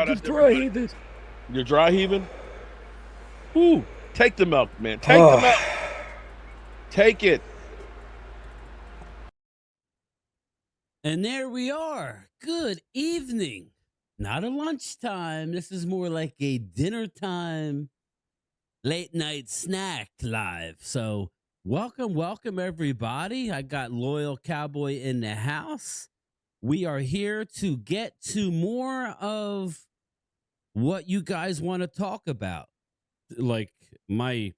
just out, dry everybody. heaving. You're dry heaving? Ooh, take the milk, man. Take the Oh, milk. Take it. And there we are. Good evening. Not a lunchtime. This is more like a dinner time, late night snack live. So, welcome, everybody. I got Loyal Cowboy in the house. We are here to get to more of what you guys want to talk about. Like, my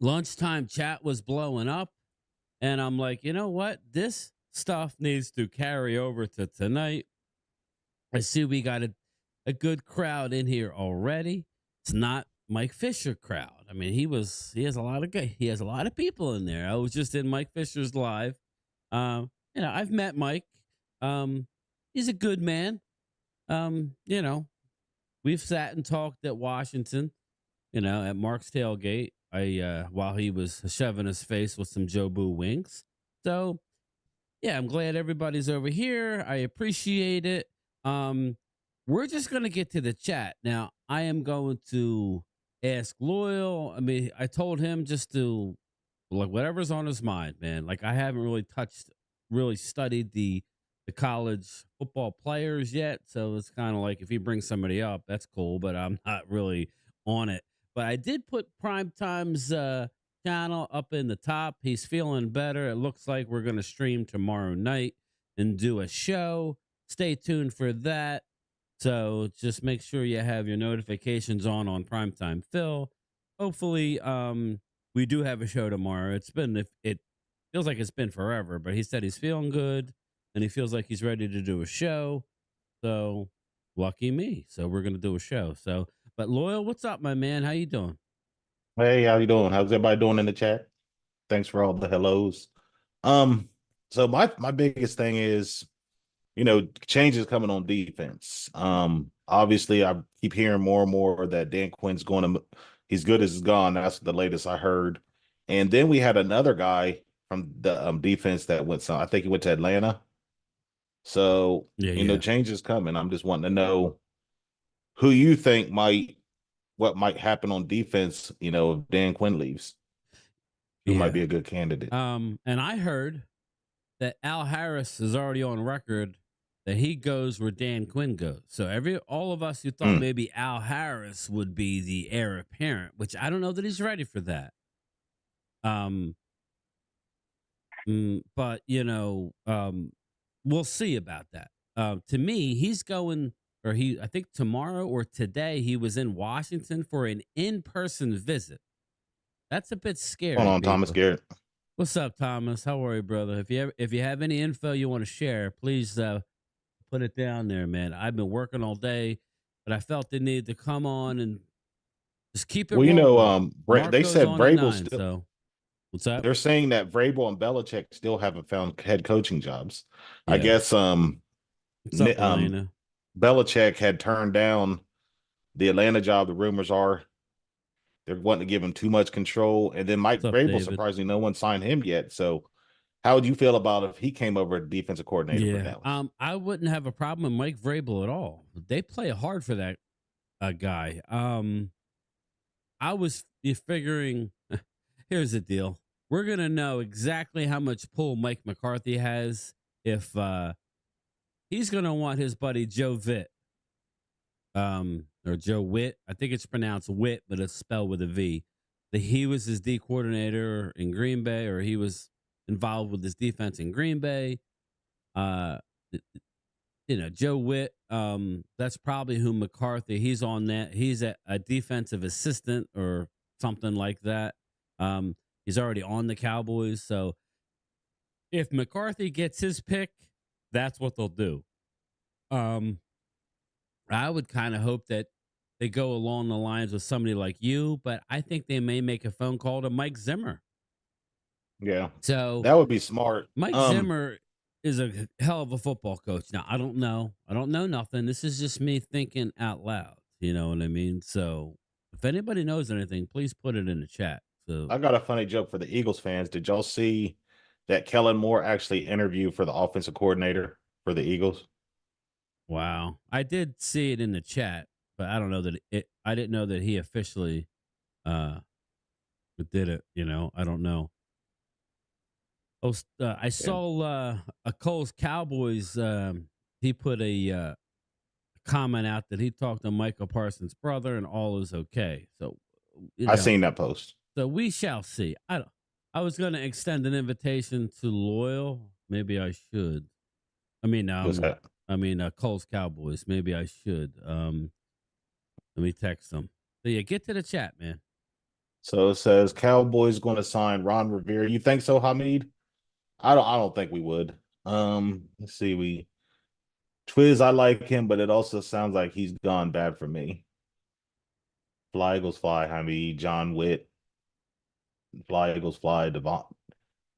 lunchtime chat was blowing up. And I'm like, you know what? This stuff needs to carry over to tonight. I see we got a good crowd in here already. It's not Mike Fisher crowd. I mean, he has a lot of he has a lot of people in there. I was just in Mike Fisher's live. I've met Mike. He's a good man. You know, we've sat and talked at Washington, at Mark's tailgate. While he was shoving his face with some Jobu wings. So yeah, I'm glad everybody's over here. I appreciate it. We're just gonna get to the chat now. I am going to ask Loyal. I mean, I told him just to like whatever's on his mind, man. Like I haven't really studied the college football players yet, so it's kind of like if he brings somebody up, that's cool. But I'm not really on it. But I did put Prime Time's channel up in the top. He's feeling better. It looks like we're going to stream tomorrow night and do a show. Stay tuned for that. So just make sure you have your notifications on Primetime Phil. Hopefully, we do have a show tomorrow. It feels like it's been forever, but he said he's feeling good and he feels like he's ready to do a show. So lucky me. So we're gonna do a show. So, but Loyal, what's up, my man? How you doing? Hey, how you doing? How's everybody doing in the chat? Thanks for all the hellos. So my biggest thing is, changes coming on defense. Obviously I keep hearing more and more that Dan Quinn's going to he's good as he's gone. That's the latest I heard. And then we had another guy from the defense that went I think he went to Atlanta. So, Yeah. changes coming. I'm just wanting to know who you think what might happen on defense, if Dan Quinn leaves. Who might be a good candidate? And I heard that Al Harris is already on record that he goes where Dan Quinn goes. So all of us who thought maybe Al Harris would be the heir apparent, which I don't know that he's ready for that. But we'll see about that. To me, he's going, I think tomorrow or today he was in Washington for an in-person visit. That's a bit scary. Hold on, Thomas Garrett. What's up, Thomas? How are you, brother? If you have any info you want to share, please put it down there, man. I've been working all day, but I felt the need to come on and just keep it. Well, they said Vrabel still. So what's up? They're saying that Vrabel and Belichick still haven't found head coaching jobs. Yeah. I guess what's up, Belichick had turned down the Atlanta job. The rumors are they're wanting to give him too much control. And then Mike Vrabel, surprisingly, no one signed him yet. So how would you feel about if he came over as defensive coordinator for Dallas? I wouldn't have a problem with Mike Vrabel at all. They play hard for that guy. I was figuring, here's the deal. We're going to know exactly how much pull Mike McCarthy has if he's going to want his buddy Joe Vitt. Or Joe Witt. I think it's pronounced Witt, but it's spelled with a V. That he was his D coordinator in Green Bay, or he was involved with his defense in Green Bay. Joe Witt, that's probably who McCarthy, he's on that. He's a defensive assistant or something like that. He's already on the Cowboys. So if McCarthy gets his pick, that's what they'll do. I would kind of hope that they go along the lines with somebody like you, but I think they may make a phone call to Mike Zimmer. Yeah. So that would be smart. Mike Zimmer is a hell of a football coach. Now, I don't know nothing. This is just me thinking out loud. You know what I mean? So if anybody knows anything, please put it in the chat. So I got a funny joke for the Eagles fans. Did y'all see that Kellen Moore actually interviewed for the offensive coordinator for the Eagles? Wow. I did see it in the chat, but I don't know that I didn't know that he officially uh did it, you know. I don't know. I Yeah. saw a Cole's Cowboys he put a comment out that he talked to Michael Parsons' brother and all is okay. So, you I know, seen that post. so we shall see. I was going to extend an invitation to Loyal. Maybe I should. I mean, Was that? Cole's Cowboys. Maybe I should. Let me text them. So yeah, get to the chat, man. So it says Cowboys going to sign Ron Rivera. You think so, Hamid? I don't think we would. Let's see. We Twiz, I like him, but it also sounds like he's gone bad for me. Fly Eagles fly, Hamid, John Witt, Fly Eagles fly, Devon,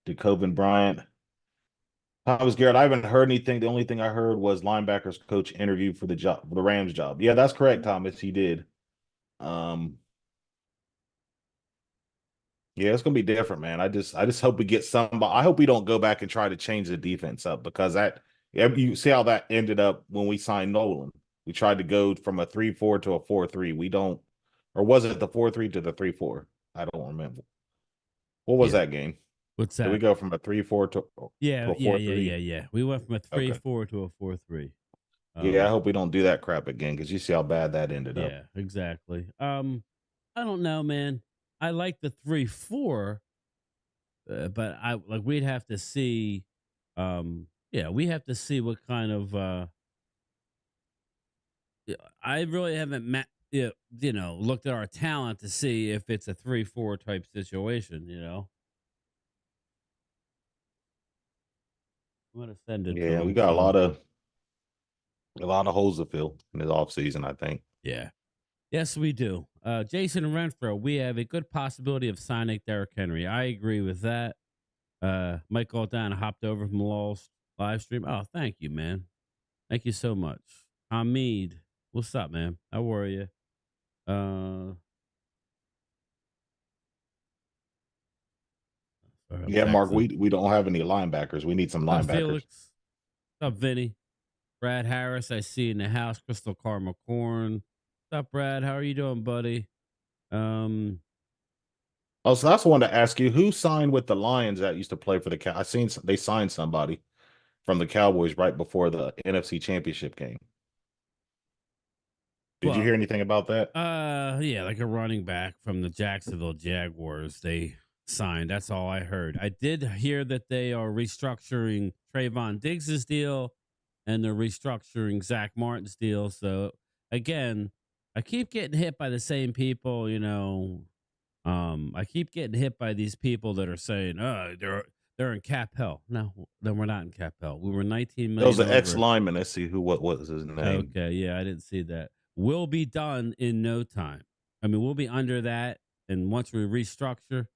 DeCoven Bryant. How was Garrett? I haven't heard anything. The only thing I heard was linebackers coach interview for the job, for the Rams job. Yeah, that's correct, Thomas. He did. Um, yeah, it's gonna be different, man. I just hope we get somebody. I hope we don't go back and try to change the defense up because that yeah, you see how that ended up when we signed Nolan. We tried to go from a 3-4 to a 4-3. We don't, or was it the 4-3 to the 3-4? I don't remember. What was Yeah. that game? What's Did we that? go from a 3-4 to Yeah, a 4-3? yeah. We went from a three Okay. four to a 4-3. Yeah, I hope we don't do that crap again because you see how bad that ended up. Yeah, exactly. I don't know, man. I like the 3-4, but I like we'd have to see. Yeah, we have to see what kind of. Yeah, I really haven't looked at our talent to see if it's a 3-4 type situation. You know, I'm gonna send it to Yeah, we him. got So a lot of holes to fill in this offseason, I think. yeah. Yes, we do. Jason Renfro, we have a good possibility of signing Derrick Henry. I agree with that. Mike Aldan hopped over from Law's live stream. Oh, thank you, man. Thank you so much. Hamid, what's up, man? How are you? Sorry, I'm Yeah, Mark, texting. we don't have any linebackers. We need some What's up, linebackers. Felix? What's up, Vinny? Brad Harris, I see in the house. Crystal Karma Corn. What's up, Brad? How are you doing, buddy? Um, Oh, so that's one to ask you. Who signed with the Lions that used to play for the Cow? I seen they signed somebody from the Cowboys right before the NFC Championship game. Did you well, hear anything about that? yeah, like a running back from the Jacksonville Jaguars. They signed. That's all I heard. I did hear that they are restructuring Trayvon Diggs's deal, and they're restructuring Zach Martin's deal. So again, I keep getting hit by the same people. You know, I keep getting hit by these people that are saying, "Oh, they're in cap hell." No, then we're not in cap hell. We were 19 There was million an ex over. lineman. Let's see what was his name. Okay, yeah, I didn't see that. We'll be done in no time. I mean, we'll be under that, and once we restructure,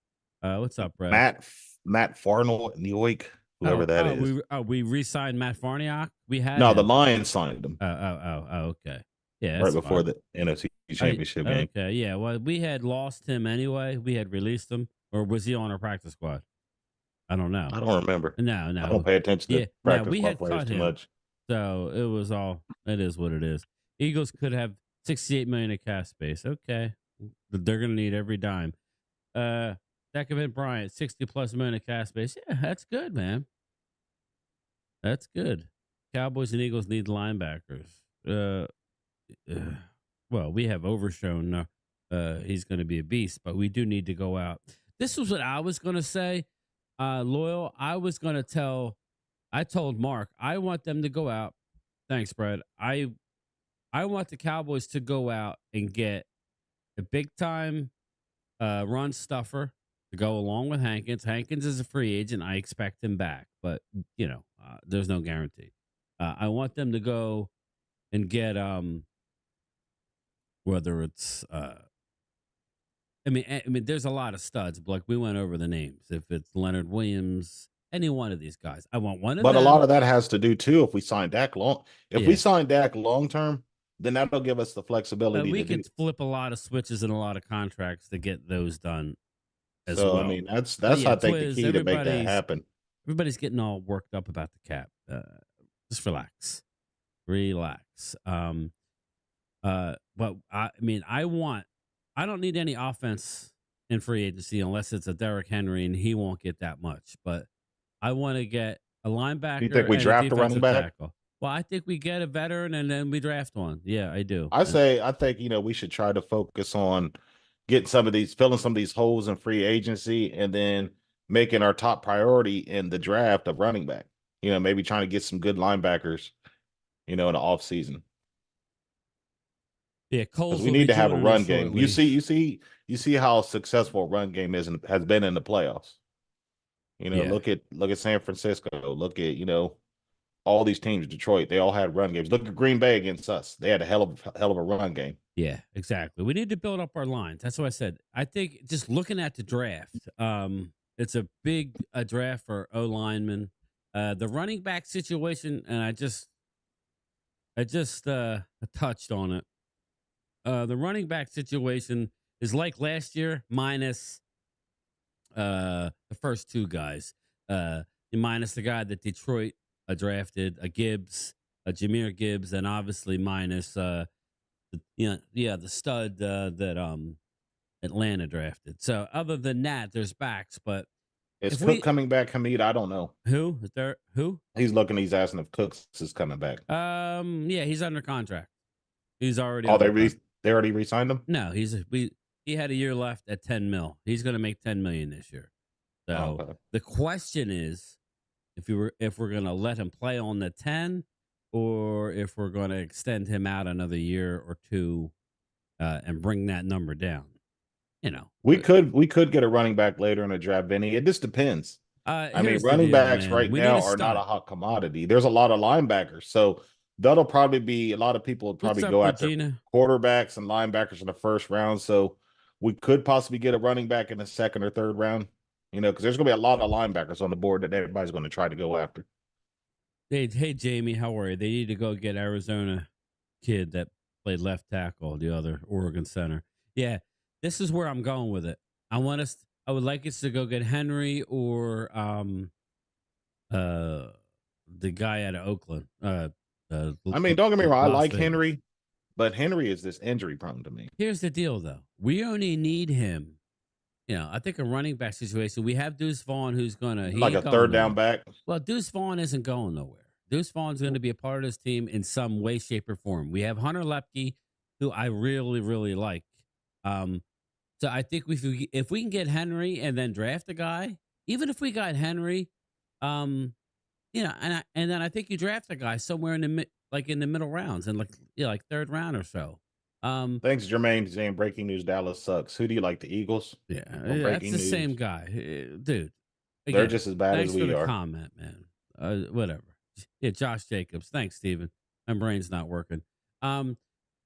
what's up, Brad? Matt Farnell, New York, whoever that is. We re-signed Matt Farniok. We had No, the him. Lions signed him Okay. Yeah, right that's before fine. the NFC Championship game. Okay, yeah. Well, we had lost him anyway. We had released him, or was he on our practice squad? I don't know. I don't remember. No, I don't no. pay attention Yeah, to no. practice We squad had players cut too him, much. so it was all. It is what it is. Eagles could have 68 million in cash space. Okay, they're gonna need every dime. Decavin Bryant, 60 plus million in cash space. Yeah, that's good, man. That's good. Cowboys and Eagles need linebackers. Well, we have Overshown. He's going to be a beast, but we do need to go out. This was what I was going to say. Loyal, I told Mark, I want them to go out. Thanks, Brad. I want the Cowboys to go out and get a big time run stuffer to go along with Hankins. Hankins is a free agent. I expect him back, but there's no guarantee. I want them to go and get whether it's I mean, there's a lot of studs. But like we went over the names. If it's Leonard Williams, any one of these guys, I want one of But a lot them. of that has to do too if we sign Dak long. If we Yeah, sign Dak long term, then that'll give us the flexibility we to could do. flip a lot of switches and a lot of contracts to get those done as So I well. mean, that's But that's yeah, I think the Twiz, key to make that happen. everybody's getting all worked up about the cap. Just relax. Relax. But I mean, I don't need any offense in free agency unless it's a Derrick Henry, and he won't get that much. But I want to get a Do you think linebacker we and a draft a running defensive back? tackle. Well, I think we get a veteran and then we draft one. Yeah, I do. I think we should try to focus on getting filling some of these holes in free agency, and then making our top priority in the draft of running back. Maybe trying to get some good linebackers, in the off season, Yeah, because Coles we will need be to have a joining us run game. You shortly. see, how successful a run game has been in the playoffs. Yeah, Look at San Francisco. Look at all these teams. Detroit, they all had run games. Look at Green Bay against us. They had a hell of a run game. yeah, exactly. We need to build up our lines. That's what I said. I think just looking at the draft, it's a big draft for O linemen. The running back situation, and I just touched on it. The running back situation is like last year, minus the first two guys. Minus the guy that Detroit drafted, a Gibbs, a Jameer Gibbs, and obviously minus the stud that Atlanta drafted. So other than that, there's backs. But Is if Cook we coming back, Hamid? I don't know. who is there who He's asking if Cooks is coming back. yeah, he's under contract. He's already Oh, under contract. they already re-signed him? No, he had a year left at 10 mil. He's going to make 10 million this year. Oh, So okay. the question is if we're going to let him play on the 10, or if we're going to extend him out another year or two and bring that number down. You know. We could get a running back later in the draft, Vinny. It just depends. I mean, Here's the running deal, backs man. right We need now a are not a stud. hot commodity. There's a lot of linebackers, so that'll probably be a lot of people would What's probably up, go after Regina? quarterbacks and linebackers in the first round. So we could possibly get a running back in the second or third round. Because there's going to be a lot of linebackers on the board that everybody's going to try to go after. Hey, Jamie, how are you? They need to go get Arizona kid that played left tackle, the other Oregon center. Yeah, this is where I'm going with it. I would like us to go get Henry or uh the guy out of Oakland. I mean, don't get me wrong, I Las like Vegas. Henry, but Henry is this injury prone to me. Here's the deal, though. We only need him. I think a running back situation. We have Deuce Vaughn, he Like ain't a going third down nowhere. back. Well, Deuce Vaughn isn't going nowhere. Deuce Vaughn's going to be a part of this team in some way, shape, or form. We have Hunter Lepke, who I really, really like. Um, so I think if we can get Henry and then draft a guy, even if we got Henry, um, and then I think you draft a guy somewhere in the middle rounds, and like third round or so. Thanks, Jermaine, saying breaking news: Dallas sucks. Who do you like, the Eagles Yeah, or that's breaking the same news? guy, dude. They're Again, just as bad as thanks for we the are. comment, man. Whatever. Yeah, Josh Jacobs. Thanks, Steven. My brain's not working. Um,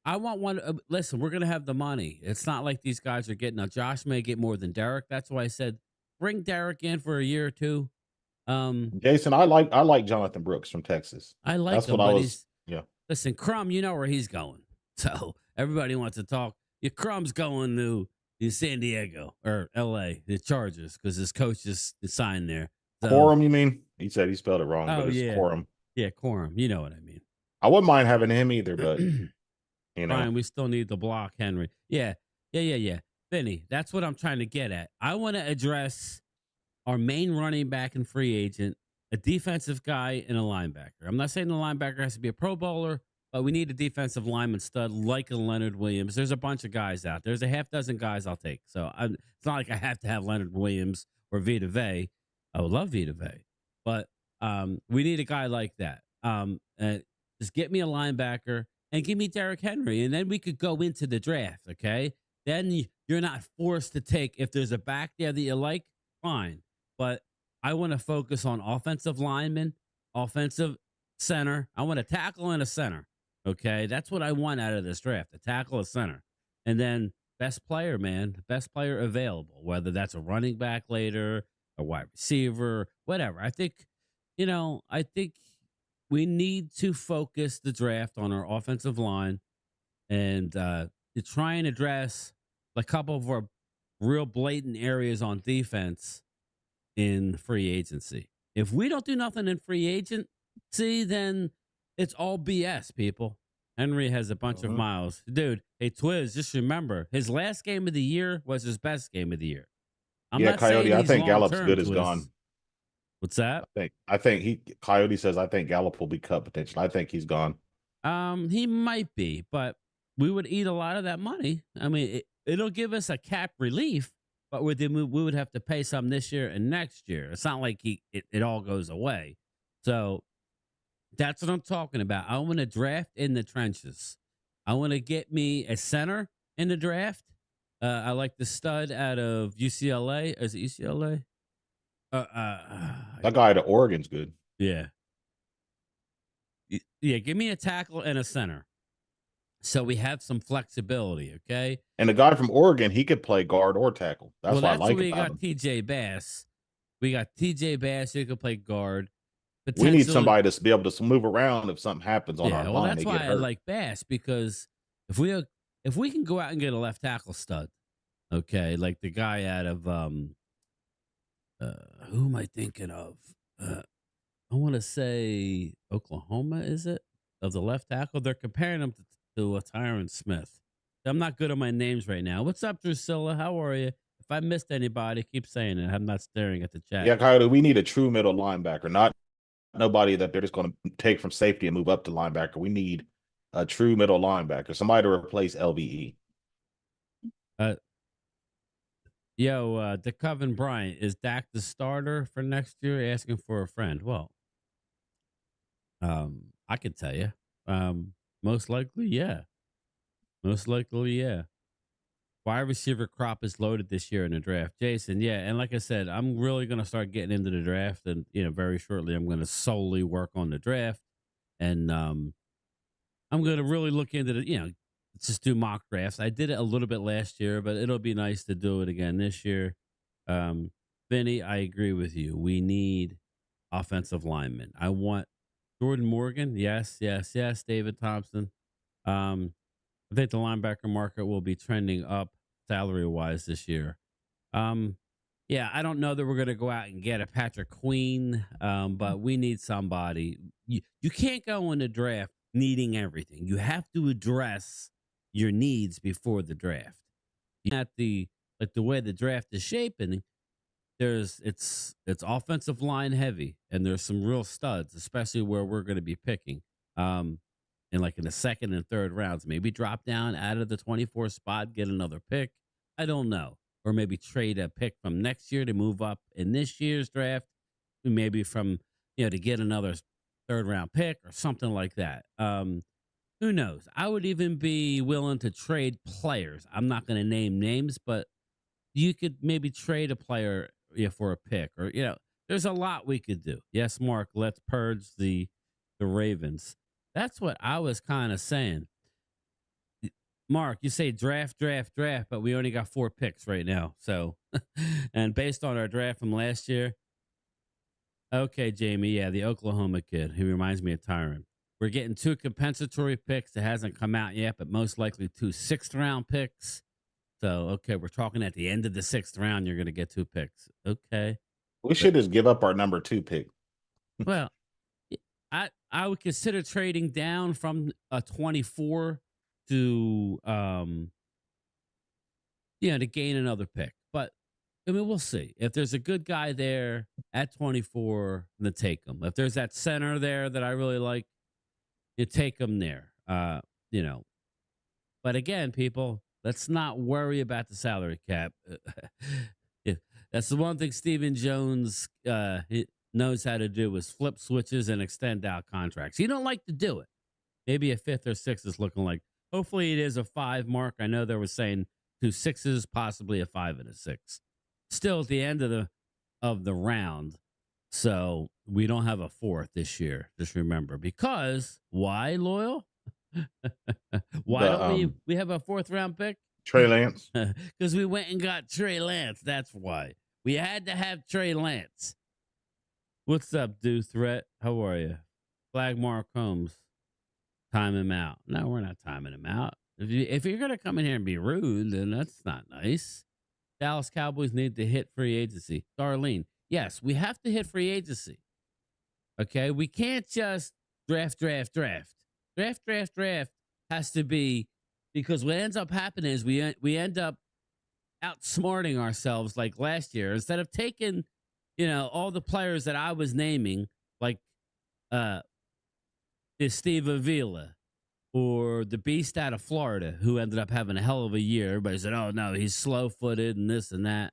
I want one. Listen, we're gonna have the money. It's not like these guys are getting. Now, Josh may get more than Derek. That's why I said bring Derek in for a year or two. Um, Jason, I like Jonathan Brooks from Texas. I like That's what him, I but was. Yeah. listen, Crumb. You know where he's going. So everybody wants to talk. Your Crumb's going to San Diego or L.A. The Chargers because his coach is signed there. So, Quorum, you mean? He said he spelled it wrong, but oh it's yeah, Quorum. yeah, Quorum. You know what I mean. I wouldn't mind having him either, but you know, Brian, we still need the block, Henry. Yeah. Vinny, that's what I'm trying to get at. I want to address our main running back and free agent, a defensive guy, and a linebacker. I'm not saying the linebacker has to be a Pro Bowler, but we need a defensive lineman stud like a Leonard Williams. There's a bunch of guys out. There's a half dozen guys I'll take. So it's not like I have to have Leonard Williams or Vita Vey. I would love Vita Vey, but we need a guy like that. Just get me a linebacker and give me Derrick Henry, and then we could go into the draft. Okay, then you're not forced to take if there's a back there that you like. Fine, but I want to focus on offensive linemen, offensive center. I want a tackle and a center. Okay, that's what I want out of this draft: a tackle, a center, and then best player, man, best player available. Whether that's a running back later, a wide receiver, whatever. I think we need to focus the draft on our offensive line and to try and address a couple of our real blatant areas on defense in free agency. If we don't do nothing in free agency, then It's all BS, people. Henry has a bunch of Mhm. miles. Dude, hey, Twiz, just remember, his last game of the year was his best game of the year. I'm Yeah, not saying Coyote. I he's think long Gallup's term, good as Twiz. gone. What's that? I think he Coyote says I think Gallup will be cut potential. I think he's gone. He might be, but we would eat a lot of that money. I mean, it'll give us a cap relief, but we would have to pay some this year and next year. It's not like it all goes away. So that's what I'm talking about. I want to draft in the trenches. I want to get me a center in the draft. I like the stud out of UCLA. Is it UCLA? That guy at Oregon's good. Yeah. Yeah. Give me a tackle and a center. So we have some flexibility. Okay. And the guy from Oregon, he could play guard or tackle. Well, That's what I that's what like we about got him. TJ Bass. We got TJ Bass who could play guard. We need Potentially. somebody to be able to move around if something happens on our Yeah. Well, line. that's They get why I hurt. like Bass, because if we can go out and get a left tackle stud, okay, like the guy out of who am I thinking of? I want to say Oklahoma, is it? Of the left tackle. They're comparing him to Tyron Smith. I'm not good at my names right now. What's up, Drusilla? How are you? If I missed anybody, keep saying it. I'm not staring at the chat. Yeah, Coyote, we need a true middle linebacker, not nobody that they're just going to take from safety and move up to linebacker. We need a true middle linebacker, somebody to replace LVE. Uh, DeCoven Bryant, is Dak the starter for next year? Asking for a friend. Well, I can tell you. Most likely, yeah. Most likely, yeah. Wide receiver crop is loaded this year in the draft. Jason, yeah. And like I said, I'm really going to start getting into the draft. And, very shortly, I'm going to solely work on the draft. And I'm going to really look into just do mock drafts. I did it a little bit last year, but it'll be nice to do it again this year. Vinny, I agree with you. We need offensive linemen. I want Jordan Morgan. Yes, yes, yes. David Thompson. I think the linebacker market will be trending up salary wise this year. Yeah, I don't know that we're going to go out and get a Patrick Queen, but we need somebody. You can't go in the draft needing everything. You have to address your needs before the draft. At the way the draft is shaping, it's offensive line heavy, and there's some real studs, especially where we're going to be picking. In the second and third rounds, maybe drop down out of the 24 spot, get another pick. I don't know. Or maybe trade a pick from next year to move up in this year's draft. Maybe from, to get another third round pick or something like that. Who knows? I would even be willing to trade players. I'm not going to name names, but you could maybe trade a player for a pick, or there's a lot we could do. Yes, Mark, let's purge the Ravens. That's what I was kind of saying. Mark, you say draft, draft, draft, but we only got 4 picks right now. So, and based on our draft from last year, okay, Jamie, yeah, the Oklahoma kid, he reminds me of Tyron. We're getting 2 compensatory picks that hasn't come out yet, but most likely 2 6th-round picks. So, okay, we're talking at the end of the 6th round, you're going to get 2 picks. Okay. We should just give up our number 2 pick. Well, I would consider trading down from a 24 to to gain another pick. But I mean, we'll see. If there's a good guy there at 24, then take him. If there's that center there that I really like, you take him there. But again, people, let's not worry about the salary cap. Yeah, that's the one thing Stephen Jones knows how to do, is flip switches and extend out contracts. He don't like to do it. Maybe a 5th or 6th is looking like. Hopefully, it is a 5 mark. I know they were saying 2 6s, possibly a 5 and a 6. Still at the end of the round, so we don't have a 4th this year. Just remember, because why, Loyal? Why don't we have a 4th round pick? Trey Lance. Because we went and got Trey Lance. That's why. We had to have Trey Lance. What's up, dude? Threat? How are you? Flag Mark Holmes. Time him out. No, we're not timing him out. If you're going to come in here and be rude, then that's not nice. Dallas Cowboys need to hit free agency. Darlene, yes, we have to hit free agency. Okay? We can't just draft, draft, draft, draft, draft, draft has to be, because what ends up happening is we end up outsmarting ourselves like last year. Instead of taking, all the players that I was naming, like uh is Steve Avila or the beast out of Florida, who ended up having a hell of a year. Everybody said, "Oh no, he's slow footed and this and that."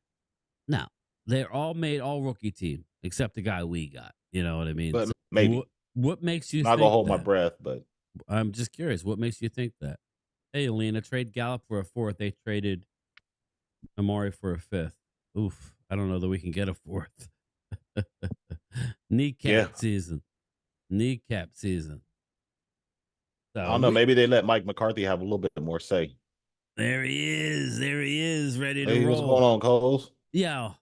No, they're all made all rookie team except the guy we got. You know what I mean? but So maybe. what makes you I'm not gonna think hold my that? breath, but I'm just curious. What makes you think that? Hey, Alina, trade Gallup for a fourth. They traded Amari for a fifth. Oof. I don't know that we can get a fourth. yeah, Kneecap season. Kneecap season. I So don't know. Maybe they let Mike McCarthy have a little bit more say. there he is. There he is, ready to Hey, what's roll. going on, Coles? Yeah.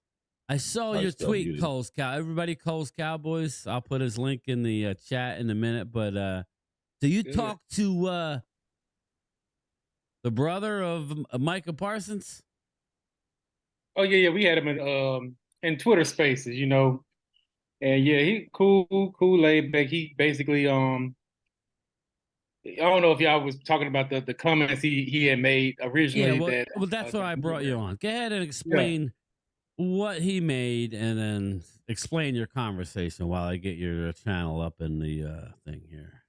I saw Oh, your he's still tweet, muted. Coles Cow. Everybody, Coles Cowboys. I'll put his link in the chat in a minute. But so you Good. talk to the brother of Micah Parsons? Oh yeah, we had him in Twitter Spaces, and yeah, he cool, laid back. He basically I don't know if y'all was talking about the comments he had made Yeah, originally well, that that's why I brought you on. Go ahead and yeah. explain what he made, and then explain your conversation while I get your channel up in the thing here.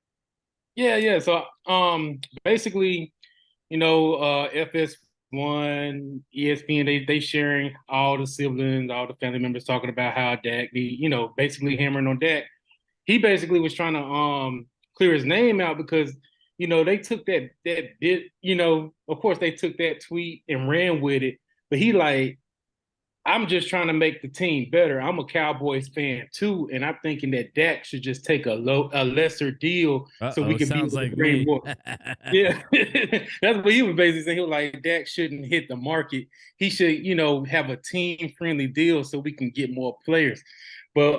Yeah. So basically, FS1, ESPN, they sharing all the siblings, all the family members talking about how Dak basically hammering on Dak. He basically was trying to clear his name out because they took that bit, of course they took that tweet and ran with it, but he like, I'm just trying to make the team better. I'm a Cowboys fan too, and I'm thinking that Dak should just take a lesser deal so we can be able Sounds to like bring me. more. Yeah, that's what he was basically saying. He was like, Dak shouldn't hit the market. He should, have a team friendly deal so we can get more players. But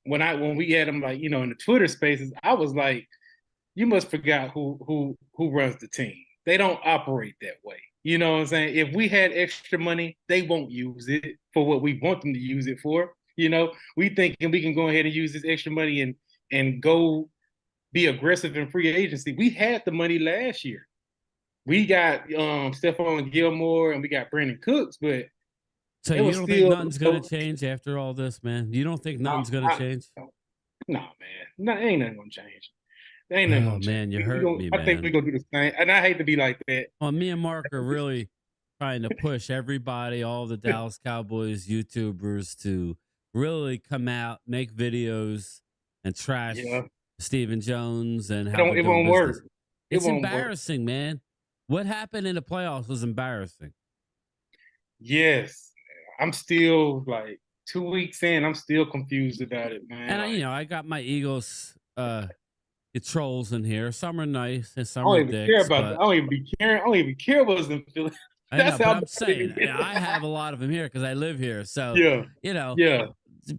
when we had him like, in the Twitter spaces, I was like, you must forgot who runs the team. They don't operate that way. You know what I'm saying? If we had extra money, they won't use it for what we want them to use it for. We thinking we can go ahead and use this extra money and go be aggressive in free agency. We had the money last year. We got Stephon Gilmore and we got Brandon Cooks, but So it you was don't think still nothing's going to change after all this, man? You don't think nothing's going to change? no, man. No, ain't nothing gonna change. Ain't nothing Oh gonna change. man, you hurt me, I think we're man. gonna do the same. And I hate to be like that. Well, me and Mark are really trying to push everybody, all the Dallas Cowboys YouTubers, to really come out, make videos, and trash Yeah. Stephen Jones and how they're It doing won't business. work. It It's won't work. embarrassing, man. What happened in the playoffs was embarrassing. Yes. I'm still like 2 weeks in, I'm still confused about it, man. And Like, I got my Eagles trolls in here. Some are nice and I some don't are even care dicks, about that. but I don't even be caring. I don't even care what's in Philly. I know, That's but how I'm bad saying it is. I have a lot of them here because I live here. So, Yeah. you know, Yeah.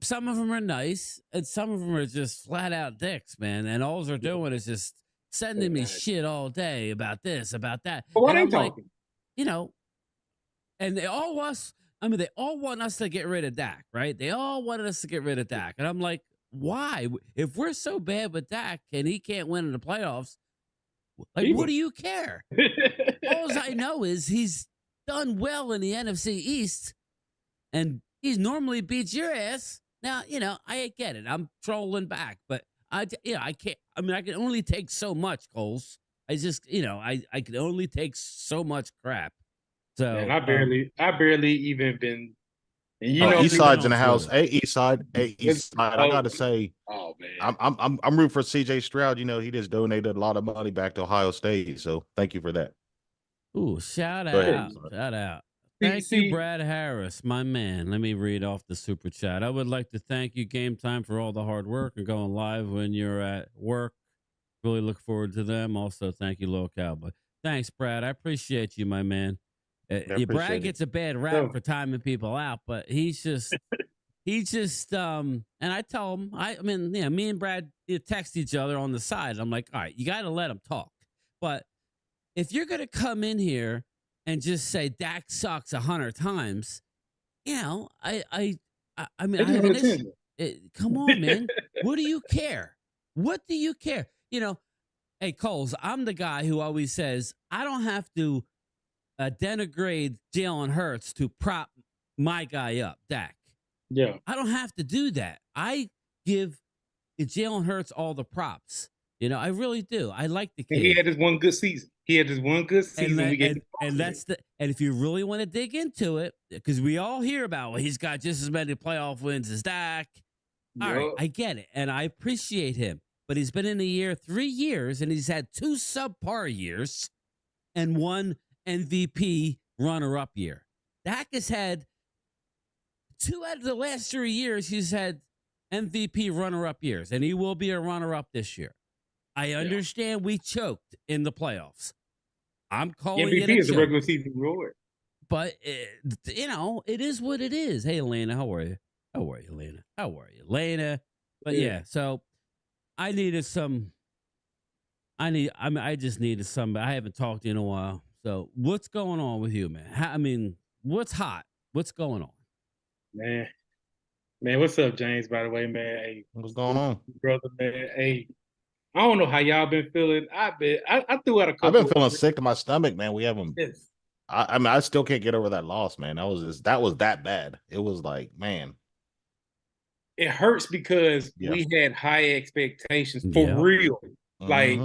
some of them are nice and some of them are just flat out dicks, man. And all they're doing is just sending me shit all day about this, about that. But why And they I'm like, talking? and they all they all want us to get rid of Dak, right? They all wanted us to get rid of Dak. And I'm like, why? If we're so bad with Dak and he can't win in the playoffs, like, what do you care? All I know is he's done well in the NFC East, and he's normally beats your ass. Now, I get it. I'm trolling back, but I can't. I mean, I can only take so much, Coles. I just, I can only take so much crap. So, Man, I barely even been. And East even side's on in the house. Twitter. East side. East side. I gotta say, oh man, I'm rooting for CJ Stroud. He just donated a lot of money back to Ohio State. So thank you for that. Ooh, shout Go ahead, out. East side. Shout out. See- Thank you, see- Brad Harris, my man. Let me read off the super chat. I would like to thank you, Game Time, for all the hard work and going live when you're at work. Really look forward to them. Also, thank you, Little Cowboy. Thanks, Brad. I appreciate you, my man. appreciate Brad it. gets a bad rap So- for timing people out, but he's just and I tell him, me and Brad text each other on the side. I'm like, all right, you got to let him talk. But if you're going to come in here and just say Dak sucks 100 times, I mean, I have an issue. Come on, man. What do you care? What do you care? Hey, Coles, I'm the guy who always says I don't have to denigrate Jalen Hurts to prop my guy up, Dak. Yeah. I don't have to do that. I give Jalen Hurts all the props. I really do. I like the And he kid. had this one good season. And We gave him and if you really want to dig into it, because we all hear about, well, he's got just as many playoff wins as Dak. All right, I get it, and I appreciate him. But he's been in the year 3 years, and he's had 2 subpar years and 1 MVP runner-up year. Dak has had 2 out of the last 3 years. He's had MVP runner-up years, and he will be a runner-up this year. I understand we choked in the playoffs. I'm calling it a MVP is a choke. regular season reward. But, it is what it is. Hey, Elena, how are you? How are you, Elena? How are you, Elena? But, yeah, so I needed some. I just needed somebody. I haven't talked to you in a while. So what's going on with you, man? What's hot? What's going on? Man, what's up, James, by the way, man? Hey, What's going on? brother, man. Hey, I don't know how y'all been feeling. I threw out a couple. I've been feeling sick to my stomach, man. We haven't. Yes. I mean, I still can't get over that loss, man. That was that bad. It was like, man. It hurts because we had high expectations for real. Like,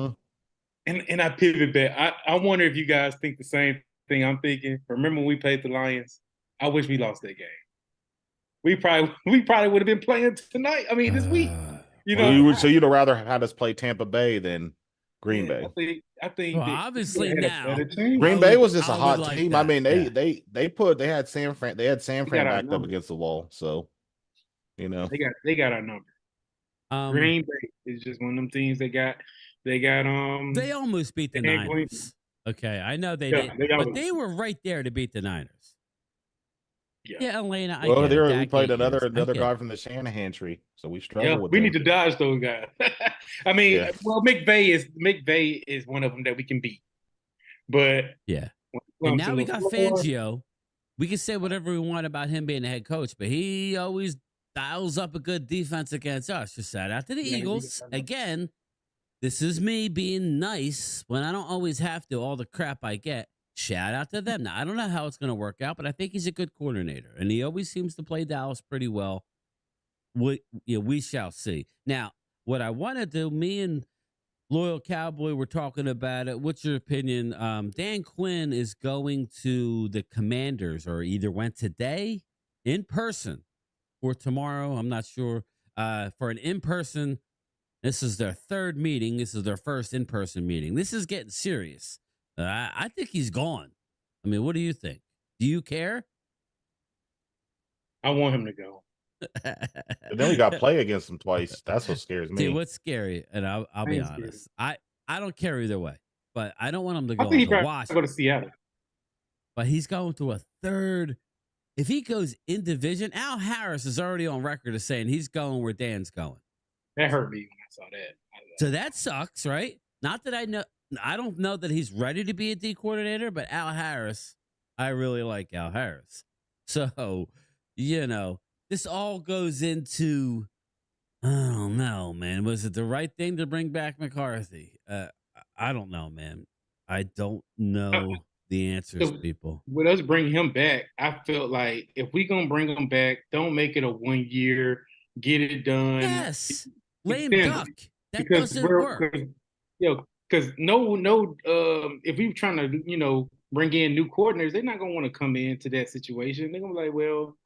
and I pivot back. I wonder if you guys think the same thing I'm thinking. Remember when we played the Lions? I wish we lost that game. We probably would have been playing tonight. I mean, this week. So you'd rather have us play Tampa Bay than Green Bay? I think. Well, obviously now Green Bay was just a hot team. Like I mean, they had San Fran backed up against the wall. So, they got our number. Green Bay is just one of them teams they got. They almost beat the Niners. Okay, I know they did, but they were right there to beat the Niners. Yeah, Elena. We played another guy from the Shanahan tree, so we struggle with. We need to dodge those guys. I mean, well, McVay is one of them that we can beat, but and now we got Fangio. We can say whatever we want about him being the head coach, but he always dials up a good defense against us. Just shout out to the Eagles again. This is me being nice when I don't always have to. All the crap I get. Shout out to them. Now, I don't know how it's going to work out, but I think he's a good coordinator, and he always seems to play Dallas pretty well. We shall see. Now, what I want to do, me and Loyal Cowboy were talking about it. What's your opinion? Dan Quinn is going to the Commanders, or either went today in person or tomorrow. I'm not sure. For an in-person, this is their 3rd meeting. This is their first in-person meeting. This is getting serious. I think he's gone. I mean, what do you think? Do you care? I want him to go. Then we got to play against him twice. That's what scares me. See, what's scary, and I'll be honest. I don't care either way, but I don't want him to go to Washington. Go to Seattle. But he's going to a 3rd. If he goes in division, Al Harris is already on record as saying he's going where Dan's going. That hurt me when I saw that. So that sucks, right? Not that I know. I don't know that he's ready to be a D coordinator, but Al Harris, I really like Al Harris. So, this all goes into, I don't know, man. Was it the right thing to bring back McCarthy? I don't know, man. I don't know the answers, people. With us bringing him back, I felt like if we going to bring him back, don't make it a 1 year, get it done. Yes. Lame duck. That doesn't work. Because if we were trying to, bring in new coordinators, they're not going to want to come into that situation. They're going to be like, well,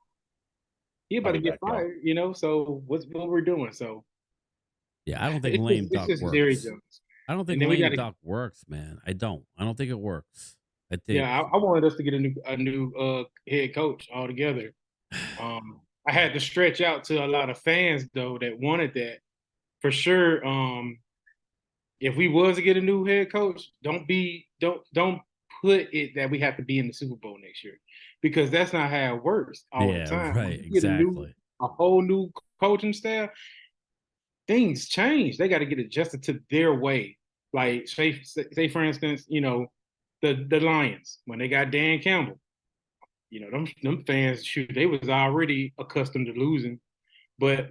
he about to get fired, so what we're doing. So, yeah, I don't think lame duck works. I don't think lame duck works, man. I don't think it works. I think. Yeah, I wanted us to get a new head coach altogether. I had to stretch out to a lot of fans though that wanted that for sure. If we was to get a new head coach, don't put it that we have to be in the Super Bowl next year, because that's not how it works all the time. Right, exactly. A whole new coaching staff, things change. They got to get adjusted to their way. Like say for instance, the Lions when they got Dan Campbell, them fans, shoot, they was already accustomed to losing, but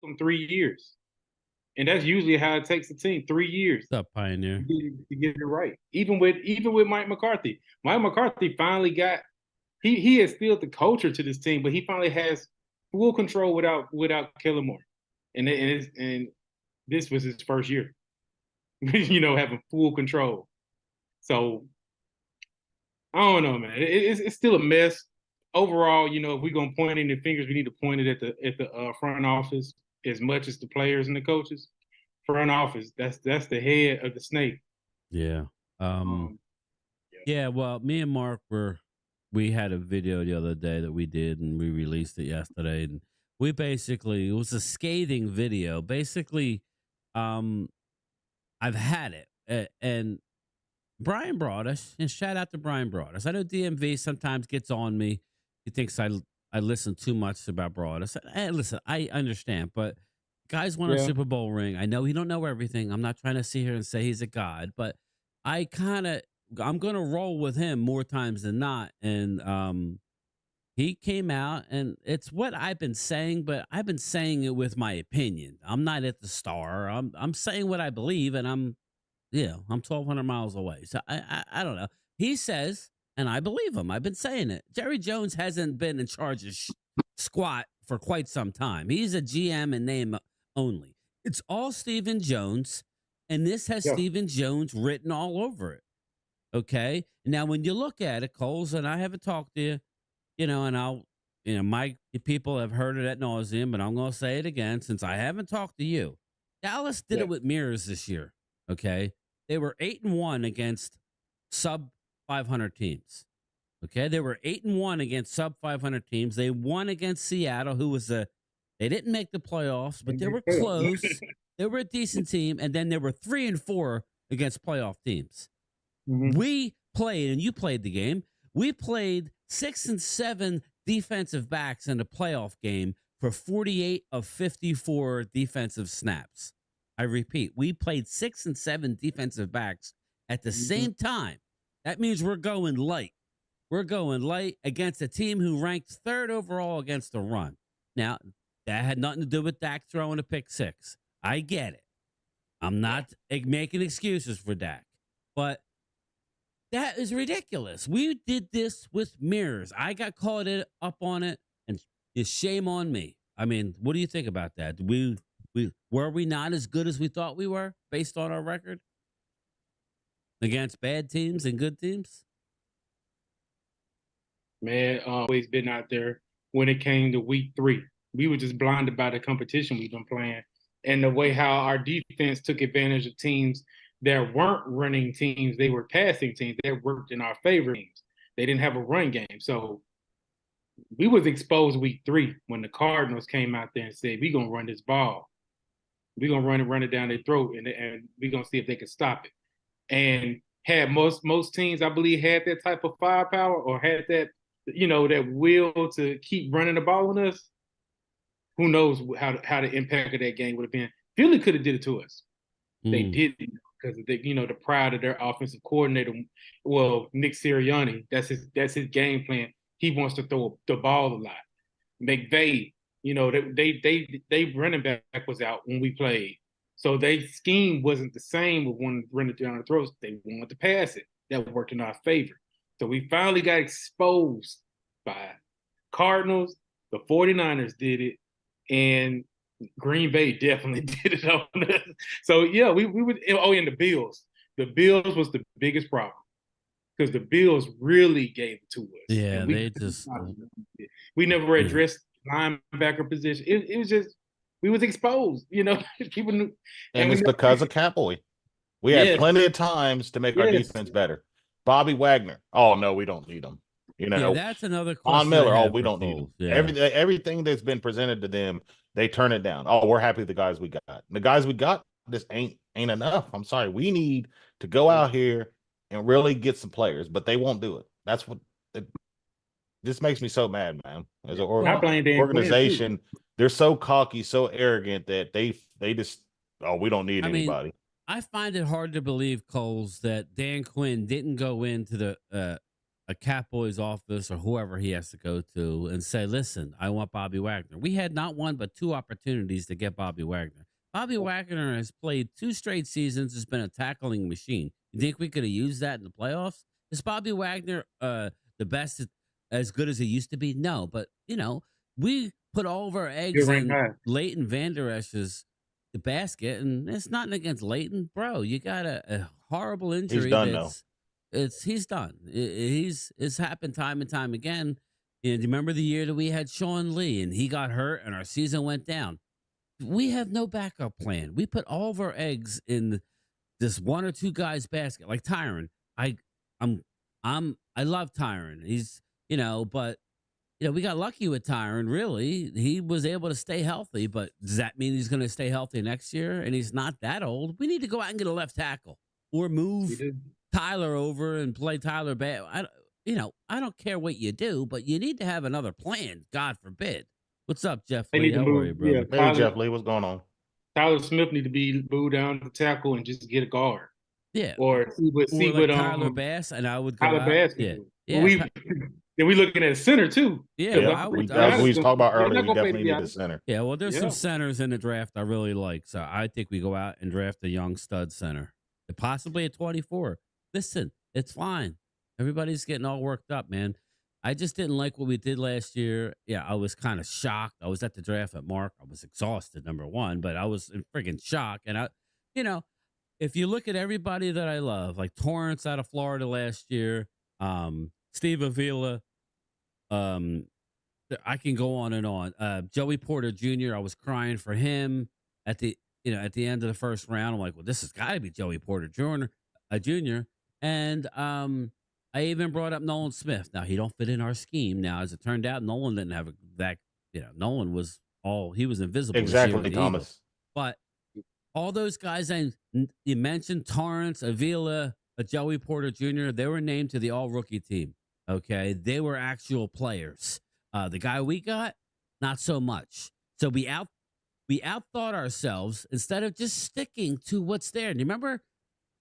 them 3 years. And that's usually how it takes a team, 3 years What's up, Pioneer? to get it right. Even with Mike McCarthy. Mike McCarthy finally got he has still the culture to this team, but he finally has full control without Kellen Moore. And this was his first year. Having full control. So I don't know, man. It's still a mess. Overall, if we're gonna point any fingers, we need to point it at the front office as much as the players and the coaches. Front office, that's the head of the snake. Yeah. Yeah. Yeah, well, me and Mark we had a video the other day that we did and we released it yesterday, and it was a scathing video. Basically, I've had it. And Brian Broaddus, and shout out to Brian Broaddus. I know DMV sometimes gets on me. He thinks I listen too much about Broaddus. Hey, listen, I understand, but guys won a Super Bowl ring. I know he don't know everything. I'm not trying to sit here and say he's a god, but I'm gonna roll with him more times than not. And he came out, and it's what I've been saying, but I've been saying it with my opinion. I'm not at the star. I'm saying what I believe, and I'm 1,200 miles away. So I don't know. He says, and I believe him. I've been saying it. Jerry Jones hasn't been in charge of squat for quite some time. He's a GM in name only. It's all Stephen Jones, and this has Stephen Jones written all over it. Okay. Now, when you look at it, Coles, and I haven't talked to you, and my people have heard it ad nauseum, but I'm going to say it again since I haven't talked to you. Dallas did it with mirrors this year. Okay. They were 8-1 against sub 500 teams. Okay. They were 8-1 against sub 500 teams. They won against Seattle, they didn't make the playoffs, but they were close. They were a decent team. And then they were 3-4 against playoff teams. Mm-hmm. We played, and you played the game. We played 6 and 7 defensive backs in a playoff game for 48 of 54 defensive snaps. I repeat, we played 6 and 7 defensive backs at the same time. That means we're going light. We're going light against a team who ranked 3rd overall against the run. Now, that had nothing to do with Dak throwing a pick 6. I get it. I'm not making excuses for Dak. But that is ridiculous. We did this with mirrors. I got caught up on it, and it's shame on me. I mean, what do you think about that? Were we not as good as we thought we were based on our record against bad teams and good teams? Man, always been out there when it came to week 3. We were just blinded by the competition we've been playing and the way how our defense took advantage of teams that weren't running teams. They were passing teams that worked in our favor teams. They didn't have a run game. So we was exposed week 3 when the Cardinals came out there and said, we're going to run this ball. We're going to run it down their throat, and we're going to see if they can stop it. And had most teams, I believe, had that type of firepower or had that, that will to keep running the ball on us. Who knows how the impact of that game would have been. Philly could have did it to us. They didn't because of the pride of their offensive coordinator. Well, Nick Sirianni, that's his game plan. He wants to throw the ball a lot. McVay, they running back was out when we played. So their scheme wasn't the same with one running down the throats. They wanted to pass it. That worked in our favor. So we finally got exposed by Cardinals. The 49ers did it. And Green Bay definitely did it on us. So, yeah, we would. Oh, and the Bills. The Bills was the biggest problem because the Bills really gave it to us. Yeah, we never addressed linebacker position. It was just we was exposed. People knew, and it's because of Cowboy. We had plenty of times to make our defense better. Bobby Wagner. Oh no, we don't need him. That's another question. Von Miller. Oh, we don't need him. Yeah. Everything that's been presented to them, they turn it down. Oh, we're happy with the guys we got. And the guys we got just ain't enough. I'm sorry. We need to go out here and really get some players, but they won't do it. That's what this makes me so mad, man. As an organization, they're so cocky, so arrogant that they just we don't need anybody. I find it hard to believe, Coles, that Dan Quinn didn't go into the a Cowboys office or whoever he has to go to and say, listen, I want Bobby Wagner. We had not one but two opportunities to get Bobby Wagner. Bobby Wagner has played 2 straight seasons, has been a tackling machine. You think we could have used that in the playoffs? Is Bobby Wagner the best, as good as he used to be? No, but we put all of our Good eggs rank in high. Leighton Vander Esch's the basket, and it's nothing against Leighton, bro. You got a horrible He's injury done though. he's done. It's happened time and time again. And you remember the year that we had Sean Lee and he got hurt and our season went down. We have no backup plan. We put all of our eggs in this one or two guys basket, like Tyron. I I'm I love Tyron. He's but we got lucky with Tyron. Really, he was able to stay healthy. But does that mean he's going to stay healthy next year? And he's not that old. We need to go out and get a left tackle or We move did. Tyler over and play Tyler back. I don't care what you do, but you need to have another plan. God forbid. What's up, Jeff They Lee? need to How are you, move. Yeah, brother? Hey, Jeff Lee, what's going on? Tyler Smith need to be moved down to tackle and just get a guard, Yeah, or see or what like Tyler Bass, and I would go Tyler out. Bass can Yeah, do. But yeah, then we looking at a center too. yeah. Because Well, Yep, I we would. as we was talking about they're earlier, not we gonna pay to definitely be need a out. center. Yeah, well, there's some Yeah, centers in the draft I really like, so I think we go out and draft a young stud center, possibly at 24. Listen, it's fine. Everybody's getting all worked up, man. I just didn't like what we did last year. Yeah, I was kind of shocked. I was at the draft at Mark. I was exhausted, number one, but I was in friggin' shock. And you know, if you look at everybody that I love, like Torrance out of Florida last year, Steve Avila, um, I can go on and on. Joey Porter Jr. I was crying for him at the end of the first round. I'm like, well, this has got to be Joey Porter Jr. And I even brought up Nolan Smith. Now he don't fit in our scheme. Now, as it turned out, Nolan didn't have that. Nolan was he was invisible this year with Exactly, the Eagles. Thomas. But all those guys, and you mentioned Torrance, Avila, Joey Porter Jr. They were named to the All Rookie team. Okay, they were actual players. The guy we got, not so much. So we outthought ourselves instead of just sticking to what's there. And you remember,